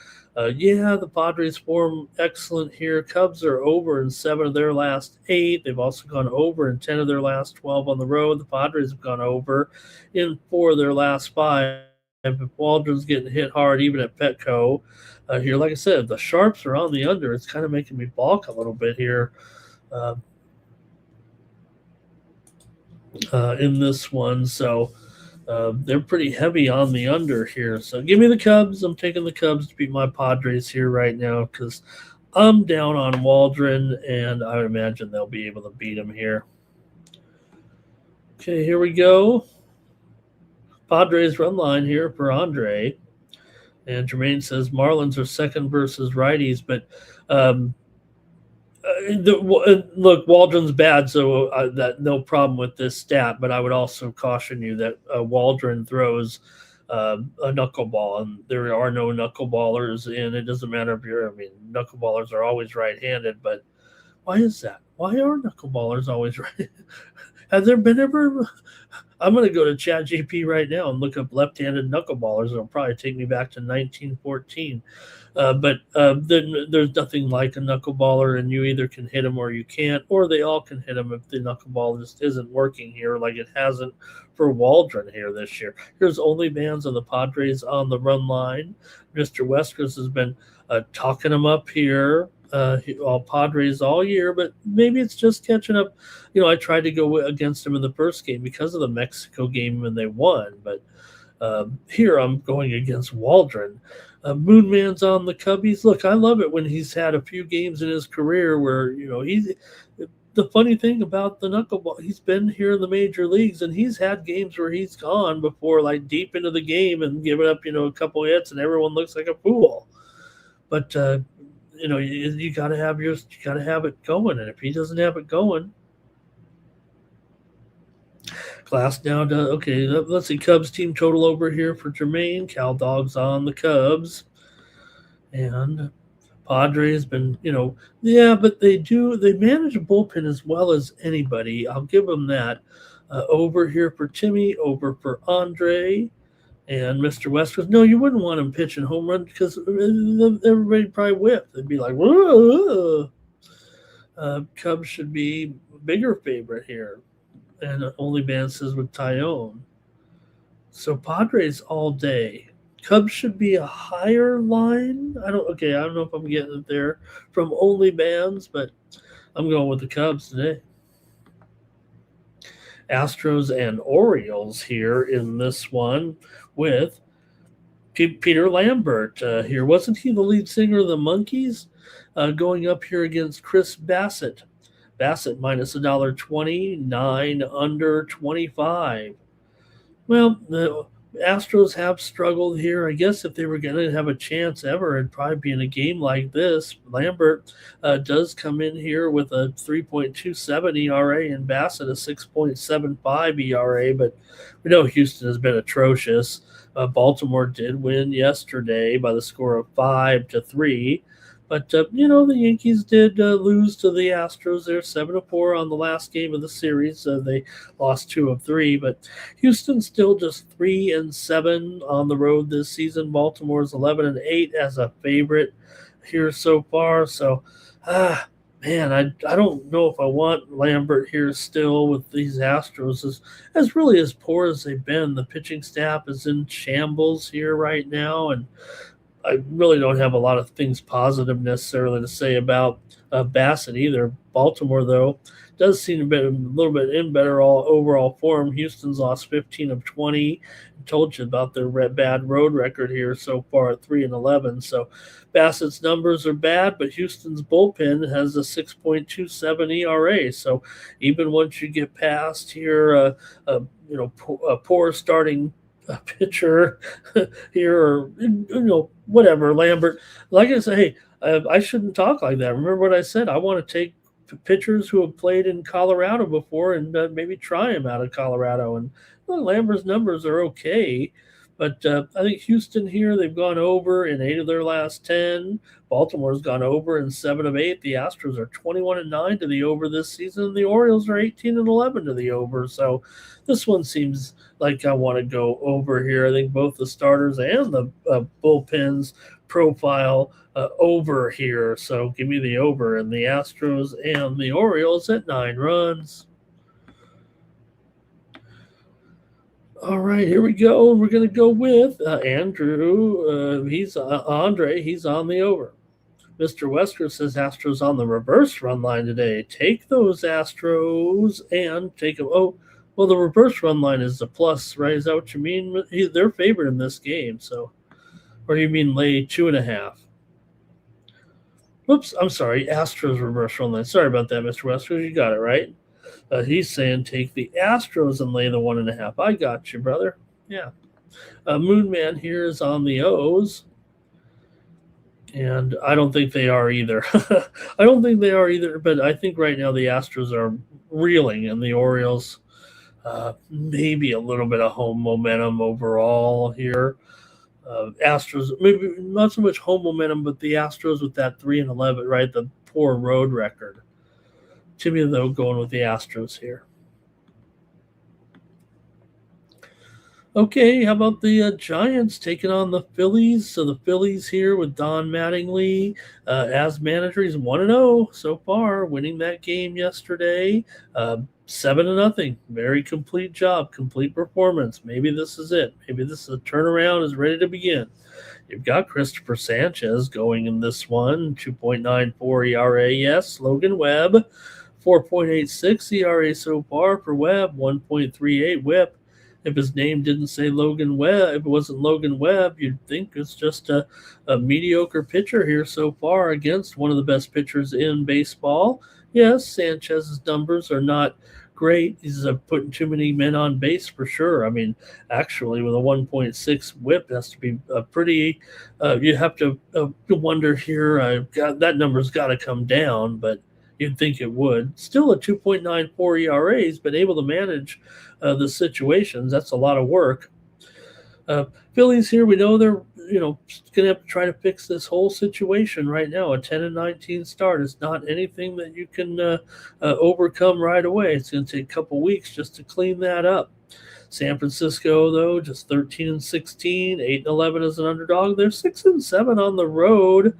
yeah, the Padres form excellent here. Cubs are over in 7 of their last 8. They've also gone over in 10 of their last 12 on the road. The Padres have gone over in 4 of their last 5. If Waldron's getting hit hard, even at Petco, here, like I said, the Sharps are on the under. It's kind of making me balk a little bit here. Uh, in this one. So they're pretty heavy on the under here. So give me the Cubs. I'm taking the Cubs to beat my Padres here right now because I'm down on Waldron, and I would imagine they'll be able to beat him here. Okay, here we go. Padres run line here for Andre. And Jermaine says Marlins are second versus righties, but look, Waldron's bad, so that no problem with this stat. But I would also caution you that Waldron throws a knuckleball, and there are no knuckleballers, and it doesn't matter if you're. I mean, knuckleballers are always right-handed, but why is that? Why are knuckleballers always right? Has there been ever? I'm going to go to ChatGPT right now and look up left-handed knuckleballers. It'll probably take me back to 1914. But then there's nothing like a knuckleballer, and you either can hit them or you can't, or they all can hit them if the knuckleball just isn't working here like it hasn't for Waldron here this year. Here's only bands of the Padres on the run line. Mr. Weskers has been talking them up here. All Padres all year, but maybe it's just catching up. I tried to go against them in the first game because of the Mexico game when they won, but here I'm going against Waldron. Moonman's on the Cubbies. Look, I love it when he's had a few games in his career where he's. The funny thing about the knuckleball, he's been here in the major leagues, and he's had games where he's gone before, like deep into the game, and given up, a couple hits, and everyone looks like a fool. But you got to have it going, and if he doesn't have it going, Glass down to okay. Let's see, Cubs team total over here for Jermaine. Cal Dogs on the Cubs, and Padres been yeah, but they manage a bullpen as well as anybody. I'll give them that. Over here for Timmy, over for Andre. And Mr. West goes, no, you wouldn't want him pitching home run because everybody probably whip. They'd be like, whoa. Cubs should be a bigger favorite here. And only advances with Tyone. So Padres all day. Cubs should be a higher line. I don't know if I'm getting it there from only bands, but I'm going with the Cubs today. Astros and Orioles here in this one with Peter Lambert here. Wasn't he the lead singer of the Monkees? Going up here against Chris Bassett. Bassett minus $1.20, 9 under 25. Well, the Astros have struggled here. I guess if they were going to have a chance ever, it'd probably be in a game like this. Lambert does come in here with a 3.27 ERA and Bassett a 6.75 ERA, but we know Houston has been atrocious. Baltimore did win yesterday by the score of 5-3. But, the Yankees did lose to the Astros. They're 7-4 on the last game of the series. They lost 2 of 3. But Houston's still just 3-7 on the road this season. Baltimore's 11-8 as a favorite here so far. So, man, I don't know if I want Lambert here still with these Astros. As really as poor as they've been, the pitching staff is in shambles here right now. And I really don't have a lot of things positive necessarily to say about Bassett either. Baltimore, though, does seem to be a little bit in better overall form. Houston's lost 15 of 20. I told you about their bad road record here so far at 3-11. So Bassett's numbers are bad, but Houston's bullpen has a 6.27 ERA. So even once you get past here, a poor starting pitcher here, or whatever, Lambert. Like I say, hey, I shouldn't talk like that. Remember what I said? I want to take pitchers who have played in Colorado before and maybe try them out of Colorado. And Lambert's numbers are okay, But I think Houston here, they've gone over in 8 of their last 10. Baltimore's gone over in 7 of 8. The Astros are 21-9 to the over this season. The Orioles are 18-11 to the over. So this one seems like I want to go over here. I think both the starters and the bullpens profile over here. So give me the over in the Astros and the Orioles at 9 runs. All right, here we go. We're going to go with Andrew. He's Andre. He's on the over. Mr. Wesker says Astros on the reverse run line today. Take those Astros and take them. Oh, well, the reverse run line is a plus, right? Is that what you mean? They're favored in this game, so. Or you mean lay 2.5? Oops, I'm sorry. Astros reverse run line. Sorry about that, Mr. Wesker. You got it right. He's saying take the Astros and lay the 1.5. I got you, brother. Yeah. Moonman here is on the O's. And I don't think they are either. I don't think they are either, but I think right now the Astros are reeling and the Orioles maybe a little bit of home momentum overall here. Astros, maybe not so much home momentum, but the Astros with that 3-11, right? The poor road record. Timmy, though, going with the Astros here. Okay, how about the Giants taking on the Phillies? So the Phillies here with Don Mattingly as manager. He's 1-0 so far, winning that game yesterday. 7-0. Very complete job, complete performance. Maybe this is it. Maybe this is a turnaround is ready to begin. You've got Christopher Sanchez going in this one, 2.94 ERA. Yes, Logan Webb, 4.86 ERA so far for Webb, 1.38 WHIP. If his name didn't say Logan Webb, if it wasn't Logan Webb, you'd think it's just a mediocre pitcher here so far against one of the best pitchers in baseball. Yes, Sanchez's numbers are not great. He's putting too many men on base for sure. I mean, actually, with a 1.6 WHIP, that's to be a pretty. You have to wonder here. That number's got to come down, but you'd think it would. Still a 2.94 ERA. He's been able to manage the situations. That's a lot of work. Phillies here, we know they're going to have to try to fix this whole situation right now. A 10-19 start is not anything that you can overcome right away. It's going to take a couple weeks just to clean that up. San Francisco, though, just 13-16, 8-11 as an underdog. They're 6-7 on the road.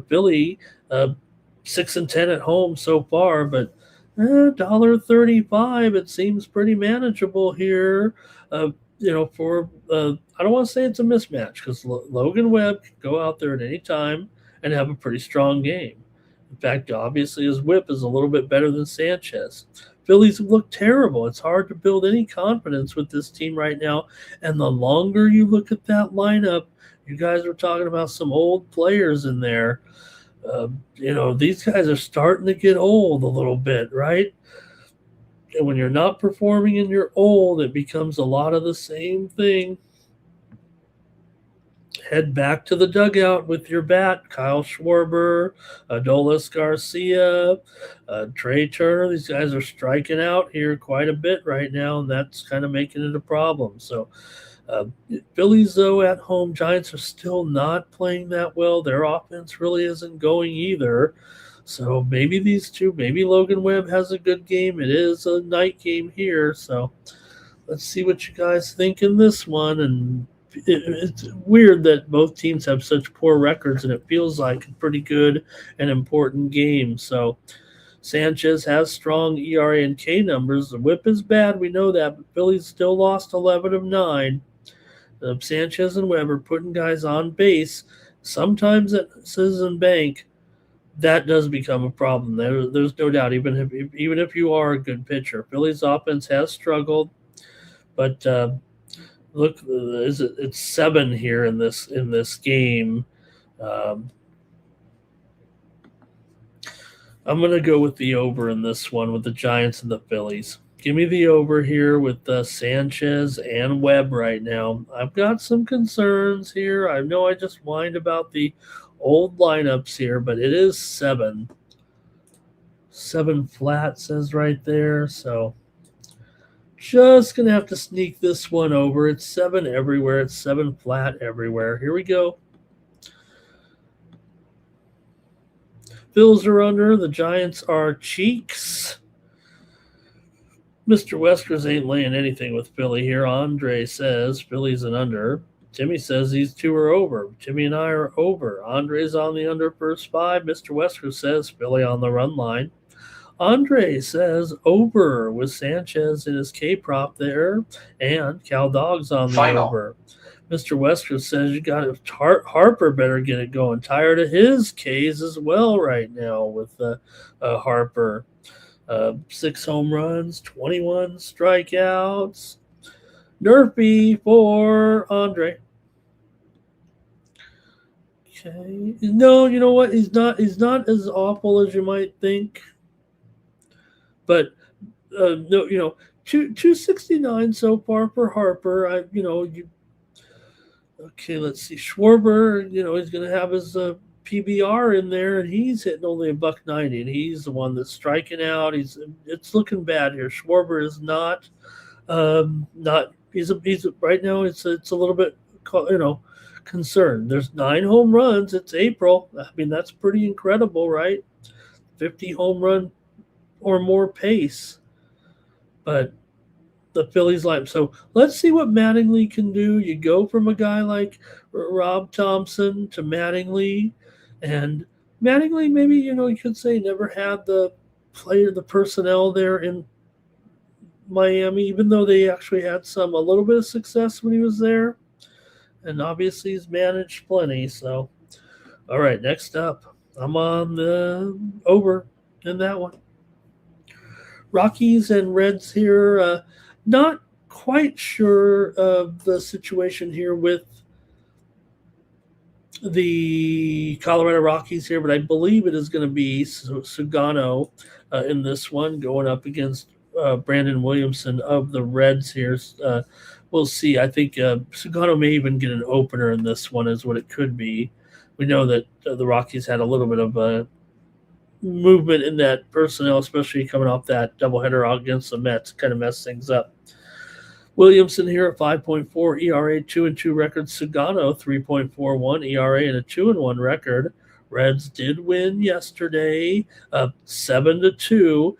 Philly, 6-10 at home so far, but $1.35, it seems pretty manageable here. For I don't want to say it's a mismatch because Logan Webb can go out there at any time and have a pretty strong game. In fact, obviously his whip is a little bit better than Sanchez. Phillies have looked terrible. It's hard to build any confidence with this team right now. And the longer you look at that lineup, you guys were talking about some old players in there. These guys are starting to get old a little bit, right? And when you're not performing and you're old, it becomes a lot of the same thing. Head back to the dugout with your bat. Kyle Schwarber, Adolis Garcia, Trey Turner. These guys are striking out here quite a bit right now, and that's kind of making it a problem. So Phillies, though, at home, Giants are still not playing that well. Their offense really isn't going either. So maybe these two, maybe Logan Webb has a good game. It is a night game here. So let's see what you guys think in this one. And it's weird that both teams have such poor records, and it feels like a pretty good and important game. So Sanchez has strong ERA and K numbers. The whip is bad. We know that, but Phillies still lost 11 of 9. Sanchez and Webb are putting guys on base. Sometimes at Citizen Bank, that does become a problem. There's no doubt, even if you are a good pitcher. Phillies offense has struggled, but look, it's 7 here in this game. I'm going to go with the over in this one with the Giants and the Phillies. Give me the over here with Sanchez and Webb right now. I've got some concerns here. I know I just whined about the old lineups here, but it is 7. 7 flat says right there. So Just going to have to sneak this one over. It's 7 everywhere. It's 7 flat everywhere. Here we go. Phils are under. The Giants are cheeks. Mr. Weskers ain't laying anything with Philly here. Andre says Philly's an under. Timmy says these two are over. Timmy and I are over. Andre's on the under first 5. Mr. Weskers says Philly on the run line. Andre says over with Sanchez in his K-prop there, and Cal Dog's on the over. Mr. Weskers says you got it. Harper better get it going. Tired of his Ks as well right now with Harper. 6 home runs, 21 strikeouts. Nerfy for Andre. Okay. No, you know what? He's not as awful as you might think. But no, 269 so far for Harper. Okay, let's see. Schwarber, he's going to have his PBR in there, and he's hitting only $190, and he's the one that's striking out. It's looking bad here. Schwarber is not. He's right now. It's a little bit concerned. There's 9 home runs. It's April. I mean, that's pretty incredible, right? 50 home run or more pace, but the Phillies line. So let's see what Mattingly can do. You go from a guy like Rob Thompson to Mattingly, and Mattingly maybe you could say never had the personnel there in Miami, even though they actually had a little bit of success when he was there, and obviously he's managed plenty. So, all right, next up, I'm on the over in that one. Rockies and Reds here. Not quite sure of the situation here with the Colorado Rockies here, but I believe it is going to be Sugano in this one going up against Brandon Williamson of the Reds here. We'll see. I think Sugano may even get an opener in this one is what it could be. We know that the Rockies had a little bit of movement in that personnel, especially coming off that doubleheader against the Mets, kind of messed things up. Williamson here at 5.4 ERA, 2-2 record. Sugano 3.41 ERA and a 2-1 record. Reds did win yesterday, 7-2.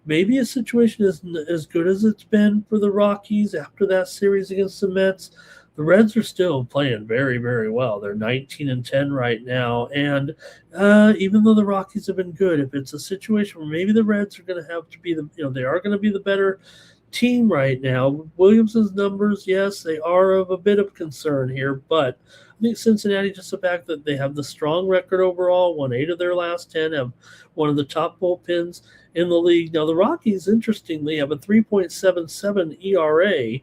Maybe a situation isn't as good as it's been for the Rockies after that series against the Mets. The Reds are still playing very, very well. They're 19-10 right now. And even though the Rockies have been good, if it's a situation where maybe the Reds are going to have to be they are going to be the better team right now. Williamson's numbers, yes, they are of a bit of concern here, but I think Cincinnati, just the fact that they have the strong record overall, won 8 of their last 10, have one of the top bullpens in the league. Now, the Rockies, interestingly, have a 3.77 ERA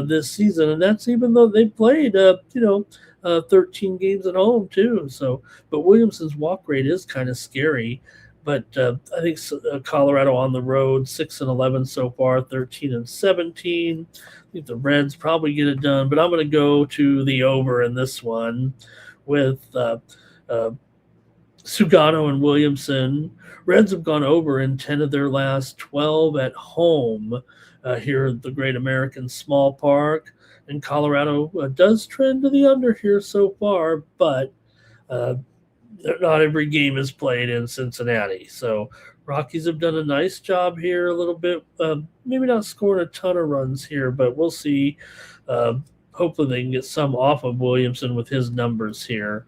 this season, and that's even though they played, 13 games at home too. So, but Williamson's walk rate is kind of scary. But I think Colorado on the road, 6-11 so far, 13-17. I think the Reds probably get it done, but I'm going to go to the over in this one with Sugano and Williamson. Reds have gone over in 10 of their last 12 at home here at the Great American Small Park. And Colorado does trend to the under here so far, but not every game is played in Cincinnati. So Rockies have done a nice job here a little bit. Maybe not scoring a ton of runs here, but we'll see. Hopefully they can get some off of Williamson with his numbers here.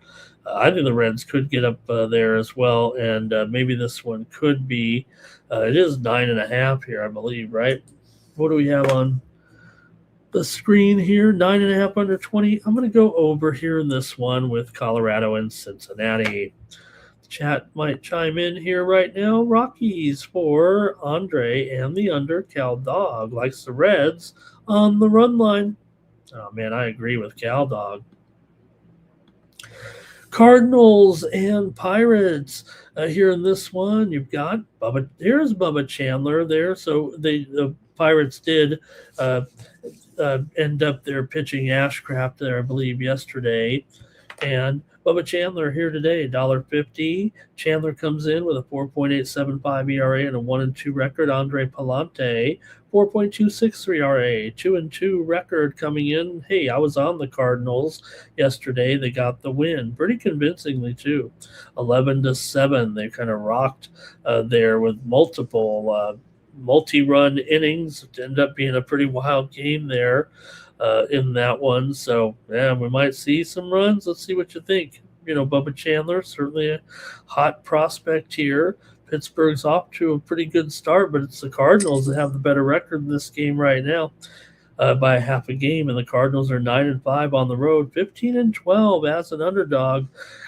I think the Reds could get up there as well, and maybe this one could be it is 9.5 here, I believe, right? What do we have on the screen here? 9.5 under 20. I'm going to go over here in this one with Colorado and Cincinnati. The chat might chime in here right now. Rockies for Andre and the under. Cal Dog likes the Reds on the run line. Oh, man, I agree with Cal Dog. Cardinals and Pirates here in this one. You've got Bubba. There's Bubba Chandler there. So the Pirates did end up there pitching Ashcraft there, I believe, yesterday. And Bubba Chandler here today, $1.50. Chandler comes in with a 4.875 ERA and a 1-2 record. Andre Palante 4.26 ERA, 2-2 record coming in. Hey, I was on the Cardinals yesterday. They got the win pretty convincingly too, 11-7. They kind of rocked there with multiple multi-run innings. It ended up being a pretty wild game there in that one. So yeah, we might see some runs. Let's see what you think. Bubba Chandler, certainly a hot prospect here. Pittsburgh's off to a pretty good start, but it's the Cardinals that have the better record in this game right now by a half a game, and the Cardinals are 9-5 on the road, 15-12 as an underdog.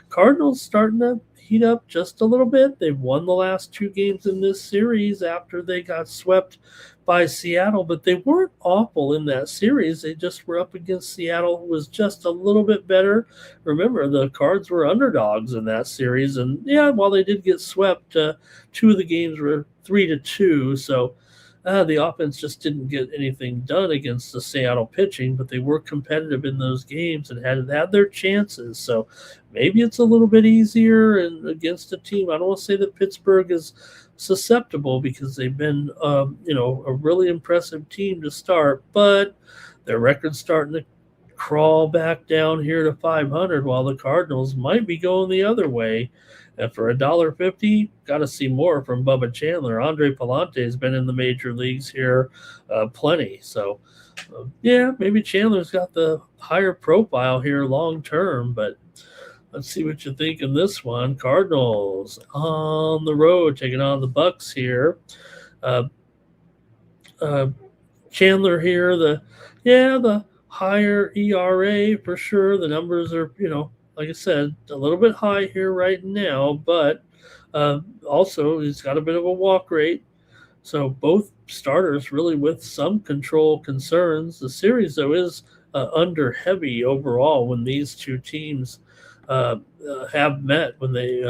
Cardinals starting to heat up just a little bit. They've won the last two games in this series after they got swept by Seattle, but they weren't awful in that series. They just were up against Seattle, who was just a little bit better. Remember, the Cards were underdogs in that series, and yeah, while they did get swept, two of the games were 3-2, so the offense just didn't get anything done against the Seattle pitching, but they were competitive in those games and had their chances. So maybe it's a little bit easier and against a team. I don't want to say that Pittsburgh is susceptible because they've been, a really impressive team to start, but their record's starting to crawl back down here to 500, while the Cardinals might be going the other way. And for $1.50, got to see more from Bubba Chandler. Andre Palante has been in the major leagues here plenty. So, yeah, maybe Chandler's got the higher profile here long term, but let's see what you think in this one. Cardinals on the road taking on the Bucks here. Chandler here, the higher ERA for sure. The numbers are, like I said, a little bit high here right now, but also he's got a bit of a walk rate. So both starters really with some control concerns. The series, though, is under heavy overall when these two teams have met, when they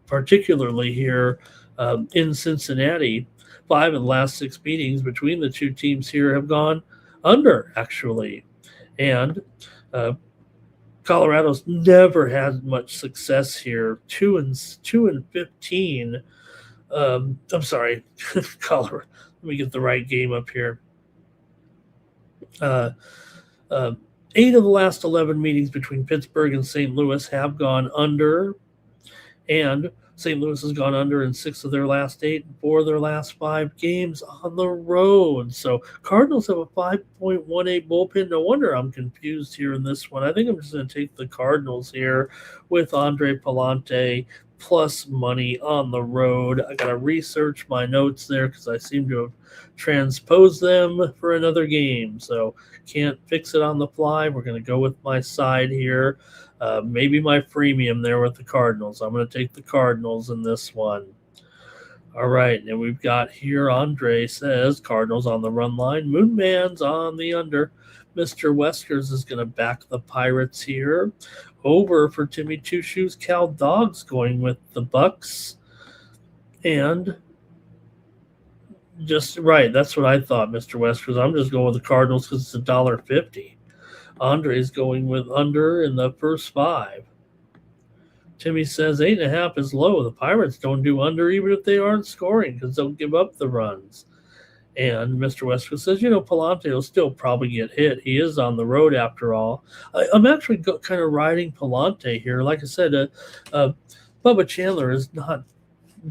particularly here in Cincinnati. 5 of the last 6 meetings between the two teams here have gone under, actually. And Colorado's never had much success here. 2-15. I'm sorry, Colorado. Let me get the right game up here. 8 of the last 11 meetings between Pittsburgh and St. Louis have gone under, and St. Louis has gone under in 6 of their last 8 and 4 of their last 5 games on the road. So Cardinals have a 5.18 bullpen. No wonder I'm confused here in this one. I think I'm just going to take the Cardinals here with Andre Palante plus money on the road. I got to research my notes there because I seem to have transposed them for another game. So can't fix it on the fly. We're going to go with my side here. Maybe my freemium there with the Cardinals. I'm going to take the Cardinals in this one. All right, and we've got here Andre says Cardinals on the run line. Moonman's on the under. Mr. Weskers is going to back the Pirates here. Over for Timmy Two Shoes. Cal Dogs going with the Bucks. And just right, that's what I thought, Mr. Weskers. I'm just going with the Cardinals because it's $1.50. Andre's going with under in the first 5. Timmy says 8.5 is low. The Pirates don't do under even if they aren't scoring because they'll give up the runs. And Mr. Westwood says, Palante will still probably get hit. He is on the road after all. I'm actually kind of riding Palante here. Like I said, Bubba Chandler has not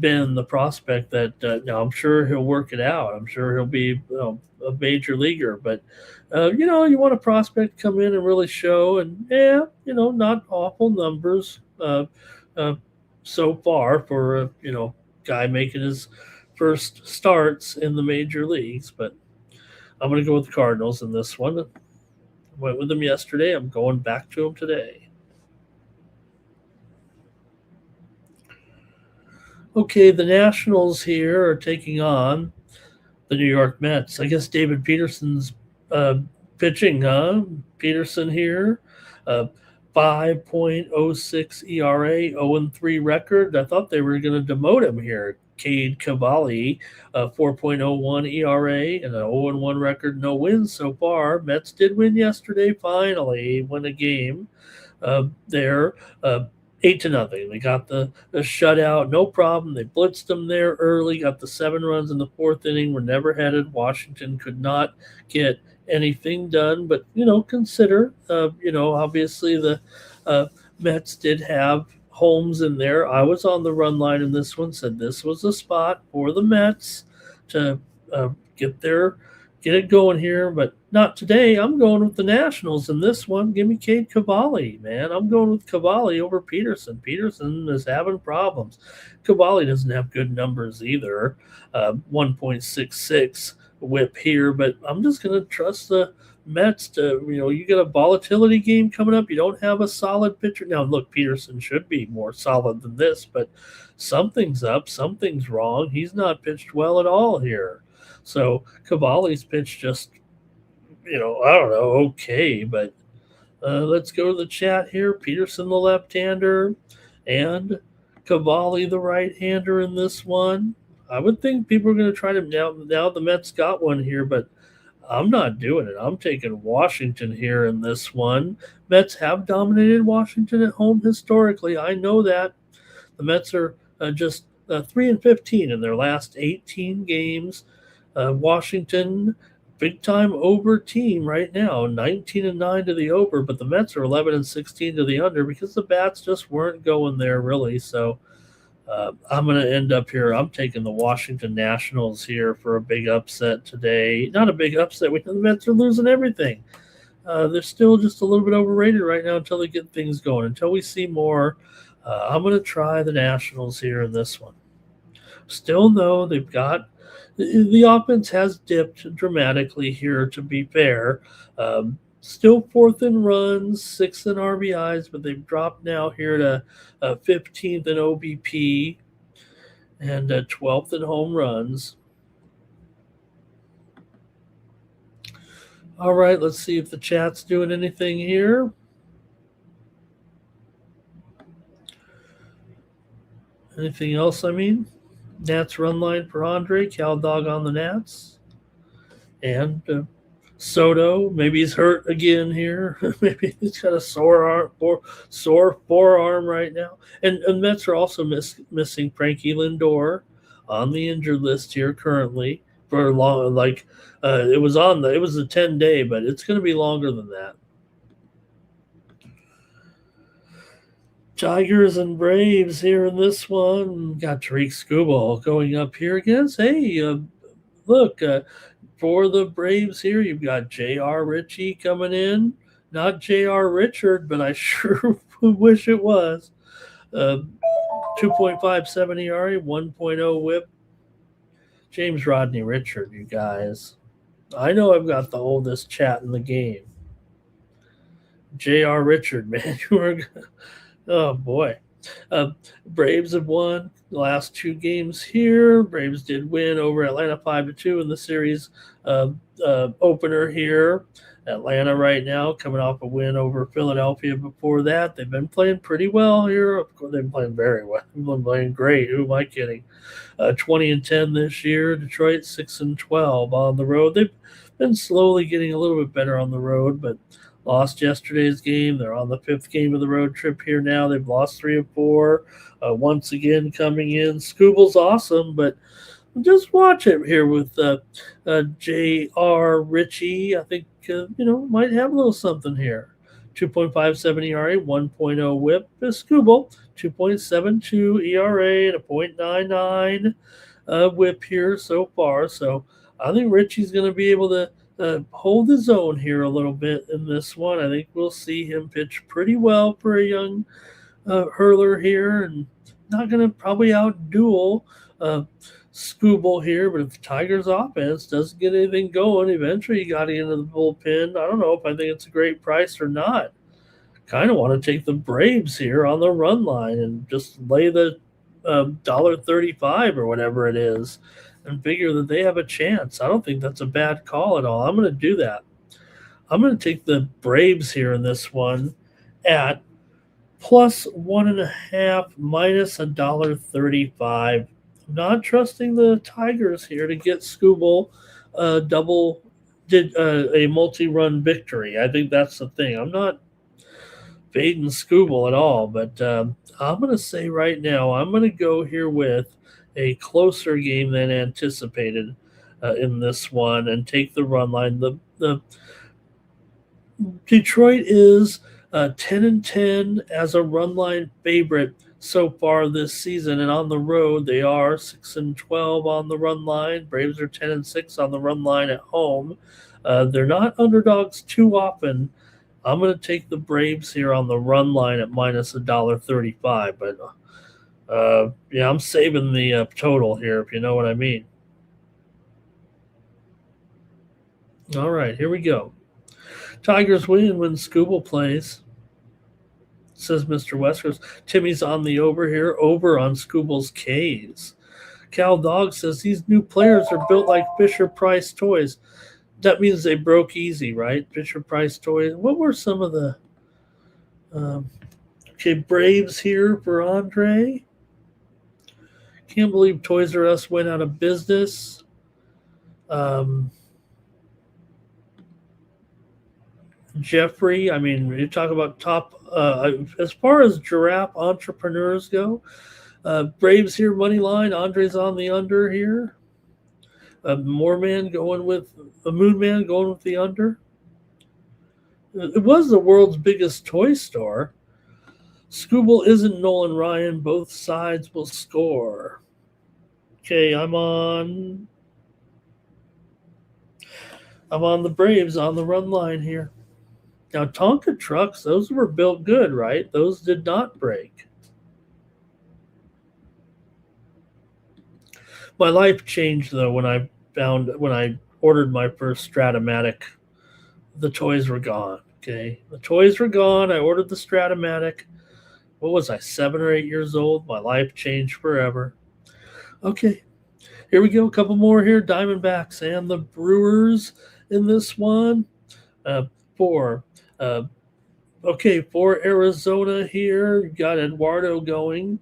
been the prospect that now I'm sure he'll work it out. I'm sure he'll be a major leaguer, but you want a prospect to come in and really show, and not awful numbers so far for a guy making his first starts in the major leagues. But I'm going to go with the Cardinals in this one. I went with them yesterday. I'm going back to them today. Okay, the Nationals here are taking on the New York Mets. I guess David Peterson's pitching, huh? Peterson here, 5.06 ERA, 0-3 record. I thought they were going to demote him here. Cade Cavalli, 4.01 ERA and an 0-1 record, no wins so far. Mets did win yesterday, finally, win a game there. 8-0. They got the shutout, no problem. They blitzed them there early, got the 7 runs in the fourth inning, were never headed. Washington could not get anything done. But, consider, obviously the uh, Mets did have Holmes in there. I was on the run line in this one, said this was a spot for the Mets to uh, get their get it going here, but not today. I'm going with the Nationals in this one. Give me Cade Cavalli, man. I'm going with Cavalli over Peterson. Peterson is having problems. Cavalli doesn't have good numbers either. 1.66 whip here, but I'm just going to trust the Mets to, you get a volatility game coming up. You don't have a solid pitcher. Now, look, Peterson should be more solid than this, but something's up, something's wrong. He's not pitched well at all here. So Cavalli's pitch just, I don't know, okay. But let's go to the chat here. Peterson, the left-hander, and Cavalli, the right-hander in this one. I would think people are going to try to now the Mets got one here, but I'm not doing it. I'm taking Washington here in this one. Mets have dominated Washington at home historically. I know that. The Mets are just 3-15 in their last 18 games. Washington, big time over team right now, 19-9 to the over, but the Mets are 11-16 to the under because the bats just weren't going there really. So I'm going to end up here. I'm taking the Washington Nationals here for a big upset today. Not a big upset. We know the Mets are losing everything. They're still just a little bit overrated right now until they get things going. Until we see more, I'm going to try the Nationals here in this one. Still, though, they've got the offense has dipped dramatically here, to be fair. Still fourth in runs, sixth in RBIs, but they've dropped now here to 15th in OBP and 12th in home runs. All right, let's see if the chat's doing anything here. Anything else, Nats run line for Andre, Cal Dog on the Nats. And Soto, maybe he's hurt again here. Maybe he's got a sore forearm right now. And Mets are also missing Frankie Lindor on the injured list here currently for long. It was a 10-day, but it's going to be longer than that. Tigers and Braves here in this one. Got Tariq Skubal going up here against. Hey, look, for the Braves here, you've got J.R. Ritchie coming in. Not J.R. Richard, but I sure wish it was. 2.57 ERA, 1.0 whip. James Rodney Richard, you guys. I know I've got the oldest chat in the game. J.R. Richard, man. You are oh, boy. Braves have won the last 2 games here. Braves did win over Atlanta 5-2 in the series opener here. Atlanta right now coming off a win over Philadelphia before that. They've been playing pretty well here. Of course, they've been playing very well. They've been playing great. Who am I kidding? 20-10 this year. Detroit 6-12 on the road. They've been slowly getting a little bit better on the road, but lost yesterday's game. They're on the 5th game of the road trip here now. They've lost 3 of 4. Once again coming in. Skubal's awesome, but just watch it here with J.R. Ritchie. I think, might have a little something here. 2.57 ERA, 1.0 whip. Skubal, 2.72 ERA and a .99 whip here so far. So I think Ritchie's going to be able to hold his own here a little bit in this one. I think we'll see him pitch pretty well for a young hurler here, and not going to probably out-duel Skubal here, but if the Tigers' offense doesn't get anything going, eventually you got to get into the bullpen. I don't know if I think it's a great price or not. Kind of want to take the Braves here on the run line and just lay the $1.35 or whatever it is and figure that they have a chance. I don't think that's a bad call at all. I'm going to do that. I'm going to take the Braves here in this one at plus 1.5 minus $1.35. I'm not trusting the Tigers here to get Skubal a multi-run victory. I think that's the thing. I'm not fading Scooble at all, but I'm going to say right now, I'm going to go here with a closer game than anticipated in this one and take the run line. The Detroit is 10-10 as a run line favorite so far this season, and on the road they are 6-12 on the run line. Braves are 10-6 on the run line at home. They're not underdogs too often. I'm going to take the Braves here on the run line at minus $1.35, but yeah, I'm saving the total here, if you know what I mean. All right, here we go. Tigers win when Scooble plays, says Mr. Westers. Timmy's on the over here, over on Scooble's K's. Cal Dog says these new players are built like Fisher Price toys. That means they broke easy, right? Fisher Price toys. What were some of the Braves here for Andre? Can't believe Toys R Us went out of business. Jeffrey, I mean, you talk about top, as far as giraffe entrepreneurs go, Braves here, money line. Andre's on the under here. Moon Man going with the under. It was the world's biggest toy store. Scooble isn't Nolan Ryan. Both sides will score. Okay, I'm on the Braves on the run line here. Now, Tonka trucks, those were built good, right? Those did not break. My life changed, though, when I ordered my first Stratomatic. The toys were gone, okay? The toys were gone. I ordered the Stratomatic. What was I, 7 or 8 years old? My life changed forever. Okay, here we go. A couple more here. Diamondbacks and the Brewers in this one. For Arizona here, you got Eduardo going,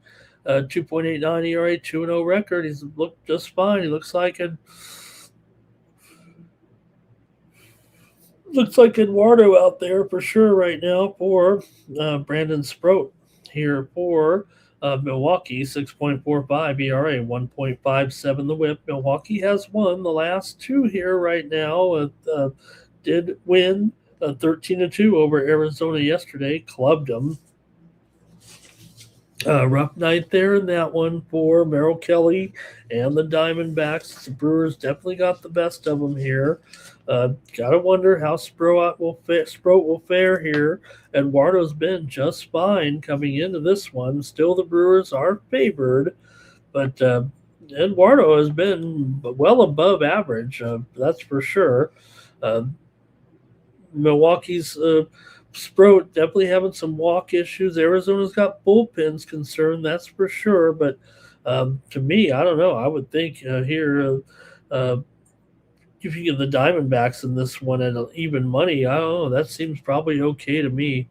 2.89 ERA, 2-0 record. He's looked just fine. He looks like Eduardo out there for sure right now for Brandon Sproat here for Milwaukee, 6.45 ERA, 1.57 the whip. Milwaukee has won the last two here right now. Did win 13-2 over Arizona yesterday, clubbed them. Rough night there in that one for Merrill Kelly and the Diamondbacks. The Brewers definitely got the best of them here. Gotta wonder how Sproat will fare here. Eduardo's been just fine coming into this one. Still, the Brewers are favored, but Eduardo has been well above average. That's for sure. Milwaukee's Sproat definitely having some walk issues. Arizona's got bullpens concerned, that's for sure. But to me, I don't know. I would think here, if you give the Diamondbacks in this one at even money, I don't know. That seems probably okay to me.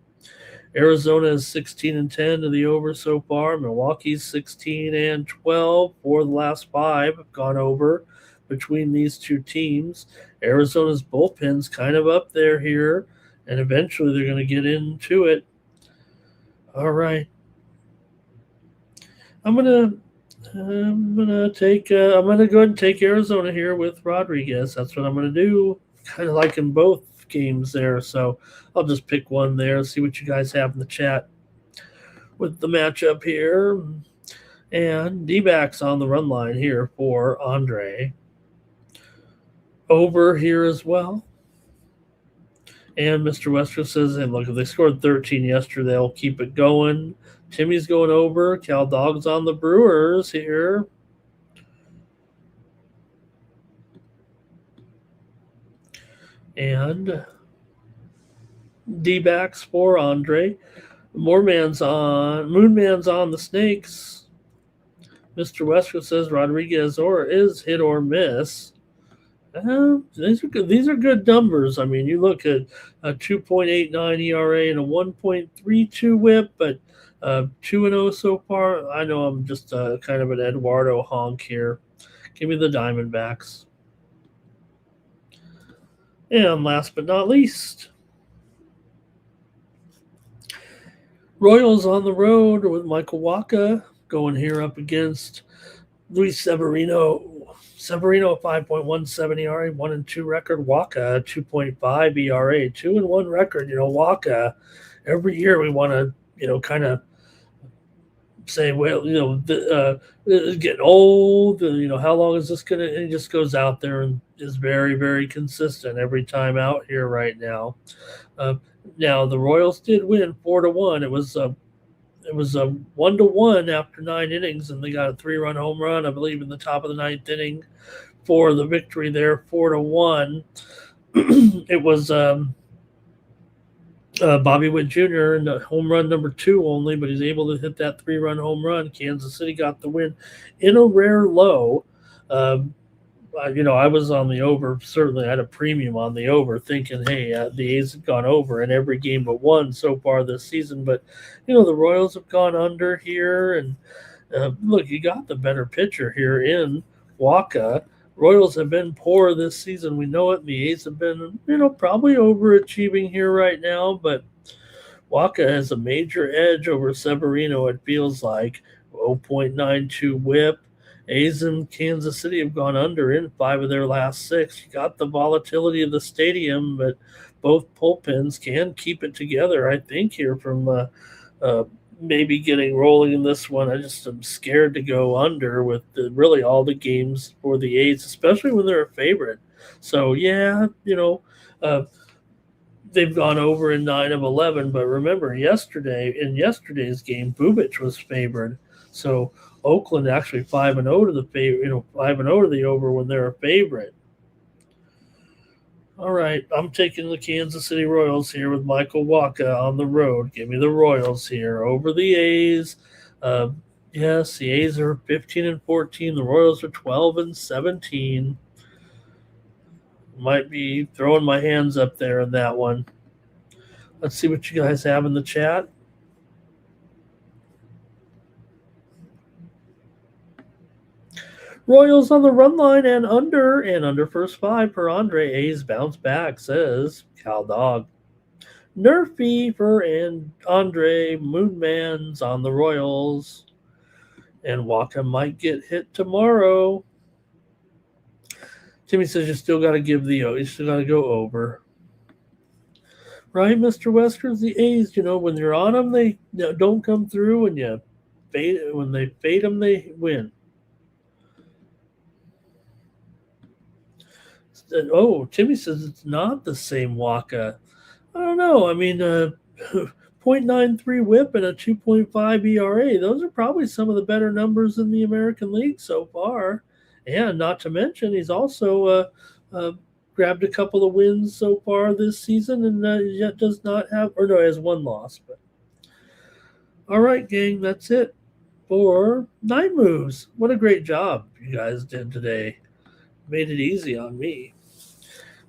Arizona is 16-10 to the over so far. Milwaukee's 16-12. 4 of the last 5 have gone over between these two teams. Arizona's bullpen's kind of up there here, and eventually they're going to get into it. All right. I'm gonna go ahead and take Arizona here with Rodriguez. That's what I'm gonna do. Kind of like in both games there, so I'll just pick one there. See what you guys have in the chat with the matchup here. And D-backs on the run line here for Andre. Over here as well. And Mr. Wester says, and look, if they scored 13 yesterday, they'll keep it going. Timmy's going over. Cal Dog's on the Brewers here. And D-backs for Andre. Moonman's on the Snakes. Mr. Westwood says Rodriguez is hit or miss. These are good numbers. I mean, you look at a 2.89 ERA and a 1.32 WHIP, but 2-0 so far. I know I'm just kind of an Eduardo honk here. Give me the Diamondbacks. And last but not least, Royals on the road with Michael Wacha going here up against Luis Severino. Severino 5.17 ERA, 1-2 record. Wacha 2.5 ERA, 2-1 record. Wacha. Every year we want to kind of say, well, getting old. How long is this gonna? And he just goes out there and is very, very consistent every time out here right now. Now the Royals did win 4-1. It was a 1-1 after 9 innings, and they got a 3-run home run, I believe, in the top of the 9th inning for the victory there, 4-1. It was Bobby Witt Jr. in home run number 2 only, but he's able to hit that 3-run home run. Kansas City got the win in a rare low. I was on the over. Certainly, I had a premium on the over, thinking, hey, the A's have gone over in every game but one so far this season. But, the Royals have gone under here. And, look, you got the better pitcher here in Wacha. Royals have been poor this season. We know it. The A's have been, probably overachieving here right now. But Wacha has a major edge over Severino, it feels like. 0.92 whip. A's in Kansas City have gone under in 5 of their last 6. You got the volatility of the stadium, but both bullpens can keep it together, I think, here from maybe getting rolling in this one. I just am scared to go under with really all the games for the A's, especially when they're a favorite. So, yeah, they've gone over in 9 of 11. But remember, in yesterday's game, Bubic was favored. So Oakland actually 5-0 to the favorite, 5-0 to the over when they're a favorite. All right, I'm taking the Kansas City Royals here with Michael Wacha on the road. Give me the Royals here over the A's. Yes, the A's are 15-14. The Royals are 12-17. Might be throwing my hands up there in that one. Let's see what you guys have in the chat. Royals on the run line and under first 5 for Andre. A's bounce back, says Cal Dog. Nerfy for Andre. Moonman's on the Royals. And Wacha might get hit tomorrow. Timmy says you still got to you still got to go over. Right, Mr. Westerns? The A's, when you're on them, they don't come through, and when they fade them, they win. Oh, Timmy says it's not the same Wacha. I don't know. I mean, 0.93 whip and a 2.5 ERA. Those are probably some of the better numbers in the American League so far. And not to mention, he's also grabbed a couple of wins so far this season, and yet does not have, or no, has 1 loss. But all right, gang, that's it for Night Moves. What a great job you guys did today. Made it easy on me.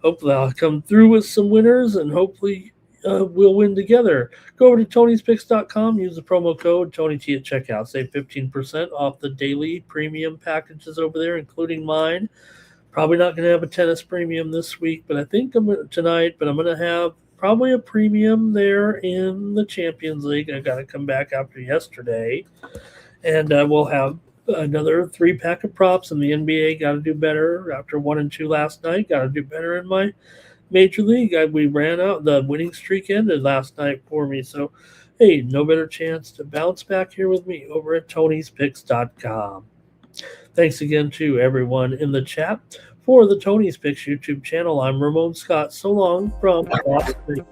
Hopefully I'll come through with some winners, and hopefully we'll win together. Go over to Tony'sPicks.com. Use the promo code TonyT at checkout. Save 15% off the daily premium packages over there, including mine. Probably not going to have a tennis premium this week, but I think I'm going to have probably a premium there in the Champions League. I got to come back after yesterday, and we'll have another 3-pack of props in the NBA. Got to do better after 1-2 last night. Got to do better in my Major League. We ran out. The winning streak ended last night for me. So, hey, no better chance to bounce back here with me over at Tony'sPicks.com. Thanks again to everyone in the chat. For the Tony's Picks YouTube channel, I'm Ramon Scott. So long from Las Vegas.